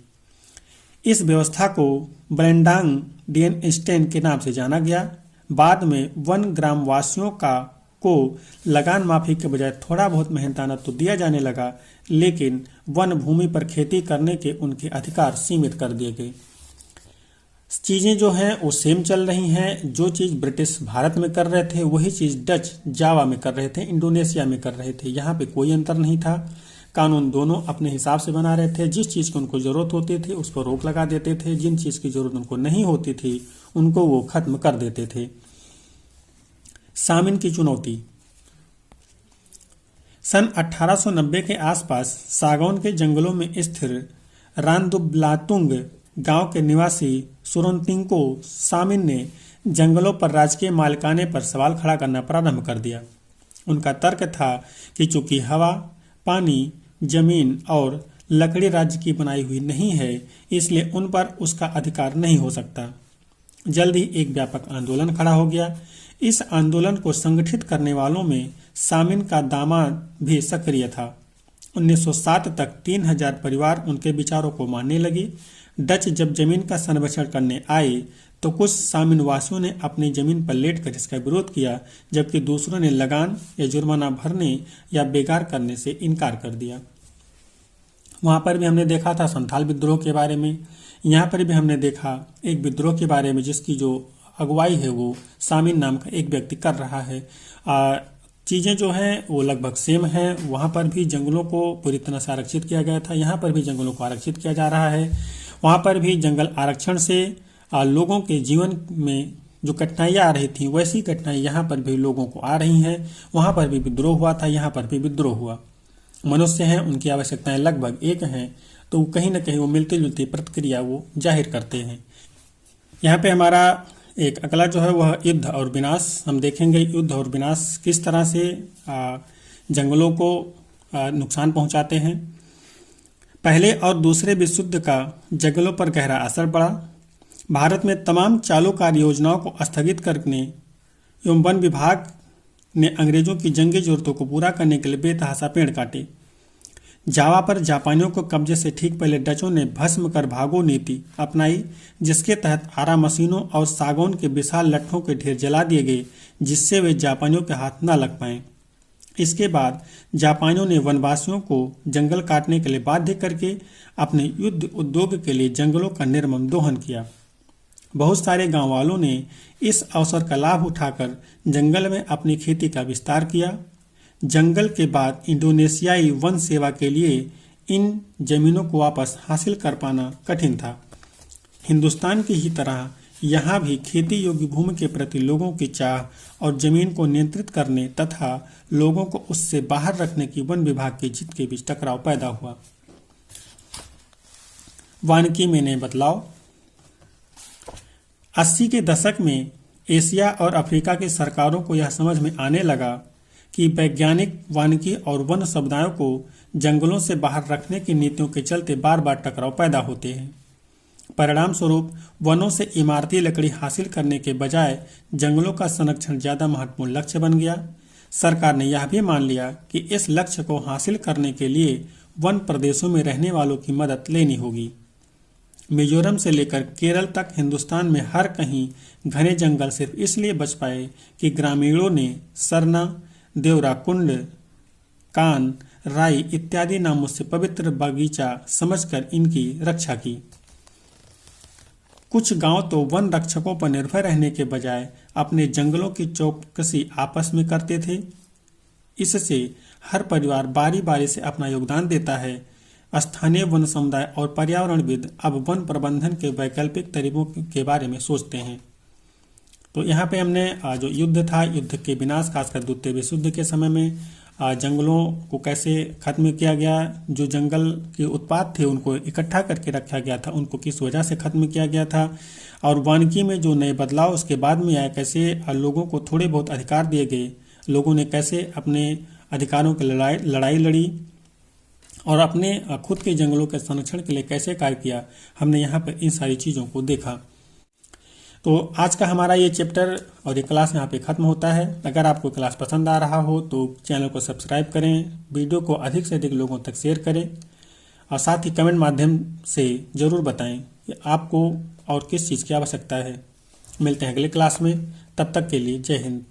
इस व्यवस्था को ब्रेंडांग डीएन स्टेन के नाम से जाना गया। बाद में वन ग्रामवासियों को लगान माफी के बजाय थोड़ा बहुत मेहनताना तो दिया जाने लगा, लेकिन वन भूमि पर खेती करने के उनके अधिकार सीमित कर दिए गए। चीज़ें जो हैं वो सेम चल रही हैं। जो चीज़ ब्रिटिश भारत में कर रहे थे वही चीज़ डच जावा में कर रहे थे, इंडोनेशिया में कर रहे थे। यहाँ पे कोई अंतर नहीं था। कानून दोनों अपने हिसाब से बना रहे थे। जिस चीज़ की उनको ज़रूरत होती थी उस पर रोक लगा देते थे, जिन चीज़ की ज़रूरत उनको नहीं होती थी उनको वो खत्म कर देते थे। सामिन की चुनौती। सन 1890 के आसपास सागौन के जंगलों में स्थिर रानदुब्लातुंग गांव के निवासी सुरोनतिंको सामिन ने जंगलों पर राजकीय मालिकाने पर सवाल खड़ा करना प्रारंभ कर दिया। उनका तर्क था कि चूंकि हवा, पानी, जमीन और लकड़ी राज्य की बनाई हुई नहीं है, इसलिए उन पर उसका अधिकार नहीं हो सकता। जल्द ही एक व्यापक आंदोलन खड़ा हो गया। इस आंदोलन को संगठित करने वालों में सामिन का दामाद भी सक्रिय था। 1907 तक 3,000 परिवार उनके विचारों को मानने लगे। डच जब जमीन का सर्वेक्षण करने आए तो कुछ सामिन वासियों ने अपनी जमीन पर लेटकर इसका विरोध किया, जबकि दूसरों ने लगान या जुर्माना भरने या बेकार करने से इनकार कर दिया। वहाँ पर भी हमने देखा था संथाल विद्रोह के बारे में। यहाँ पर भी हमने देखा एक विद्रोह के बारे में जिसकी जो अगुवाई है वो सामिन नाम का एक व्यक्ति कर रहा है। चीज़ें जो हैं वो लगभग सेम हैं। वहाँ पर भी जंगलों को पूरी तरह से आरक्षित किया गया था, यहाँ पर भी जंगलों को आरक्षित किया जा रहा है। वहाँ पर भी जंगल आरक्षण से लोगों के जीवन में जो कठिनाइयाँ आ रही थी वैसी कठिनाई यहाँ पर भी लोगों को आ रही हैं। वहाँ पर भी विद्रोह हुआ था, यहाँ पर भी विद्रोह हुआ। मनुष्य हैं, उनकी आवश्यकताएं लगभग एक हैं, तो कहीं ना कहीं वो मिलती जुलती प्रतिक्रिया वो जाहिर करते हैं। यहाँ पे हमारा एक अगला जो है वह युद्ध और विनाश। हम देखेंगे युद्ध और विनाश किस तरह से जंगलों को नुकसान पहुंचाते हैं। पहले और दूसरे विश्व युद्ध का जंगलों पर गहरा असर पड़ा। भारत में तमाम चालू कार्य योजनाओं को स्थगित करने एवं वन विभाग ने अंग्रेजों की जंगी जरूरतों को पूरा करने के लिए बेतहाशा पेड़ काटे। जावा पर जापानियों को कब्जे से ठीक पहले डचों ने भस्म कर भागो नीति अपनाई, जिसके तहत आरा मशीनों और सागौन के विशाल लट्ठों के ढेर जला दिए गए, जिससे वे जापानियों के हाथ न लग पाएं। इसके बाद जापानियों ने वनवासियों को जंगल काटने के लिए बाध्य करके अपने युद्ध उद्योग के लिए जंगलों का निर्मम दोहन किया। बहुत सारे गांव वालों ने इस अवसर का लाभ उठाकर जंगल में अपनी खेती का विस्तार किया। जंगल के बाद इंडोनेशियाई वन सेवा के लिए इन जमीनों को वापस हासिल कर पाना कठिन था। हिंदुस्तान की ही तरह यहाँ भी खेती योग्य भूमि के प्रति लोगों की चाह और जमीन को नियंत्रित करने तथा लोगों को उससे बाहर रखने की वन विभाग की जिद के बीच टकराव पैदा हुआ। वानिकी में बदलाव। 80 के दशक में एशिया और अफ्रीका की सरकारों को यह समझ में आने लगा कि वैज्ञानिक वानिकी और वन समुदायों को जंगलों से बाहर रखने की नीतियों के चलते बार बार टकराव पैदा होते हैं। परिणाम स्वरूप वनों से इमारती लकड़ी हासिल करने के बजाय जंगलों का संरक्षण ज्यादा महत्वपूर्ण लक्ष्य बन गया। सरकार ने यह भी मान लिया कि इस लक्ष्य को हासिल करने के लिए वन प्रदेशों में रहने वालों की मदद लेनी होगी। मिजोरम से लेकर केरल तक हिंदुस्तान में हर कहीं घने जंगल सिर्फ इसलिए बच पाए कि ग्रामीणों ने सरना, देवराकुंड, कान, राई इत्यादि नामों से पवित्र बगीचा समझकर इनकी रक्षा की। कुछ गांव तो वन रक्षकों पर निर्भर रहने के बजाय अपने जंगलों की चौकसी आपस में करते थे। इससे हर परिवार बारी बारी से अपना योगदान देता है। स्थानीय वन समुदाय और पर्यावरणविद अब वन प्रबंधन के वैकल्पिक तरीकों के बारे में सोचते हैं। तो यहाँ पे हमने जो युद्ध था, युद्ध के विनाश, खासकर द्वितीय विश्व युद्ध के समय में जंगलों को कैसे खत्म किया गया, जो जंगल के उत्पाद थे उनको इकट्ठा करके रखा गया था, उनको किस वजह से खत्म किया गया था, और वानिकी में जो नए बदलाव उसके बाद में आए, कैसे लोगों को थोड़े बहुत अधिकार दिए गए, लोगों ने कैसे अपने अधिकारों की लड़ाई लड़ी और अपने खुद के जंगलों के संरक्षण के लिए कैसे कार्य किया। हमने यहाँ पर इन सारी चीज़ों को देखा। तो आज का हमारा ये चैप्टर और ये क्लास यहाँ पे ख़त्म होता है। अगर आपको क्लास पसंद आ रहा हो तो चैनल को सब्सक्राइब करें, वीडियो को अधिक से अधिक लोगों तक शेयर करें और साथ ही कमेंट माध्यम से ज़रूर बताएं कि आपको और किस चीज़ की आवश्यकता है। मिलते हैं अगले क्लास में, तब तक के लिए जय हिंद।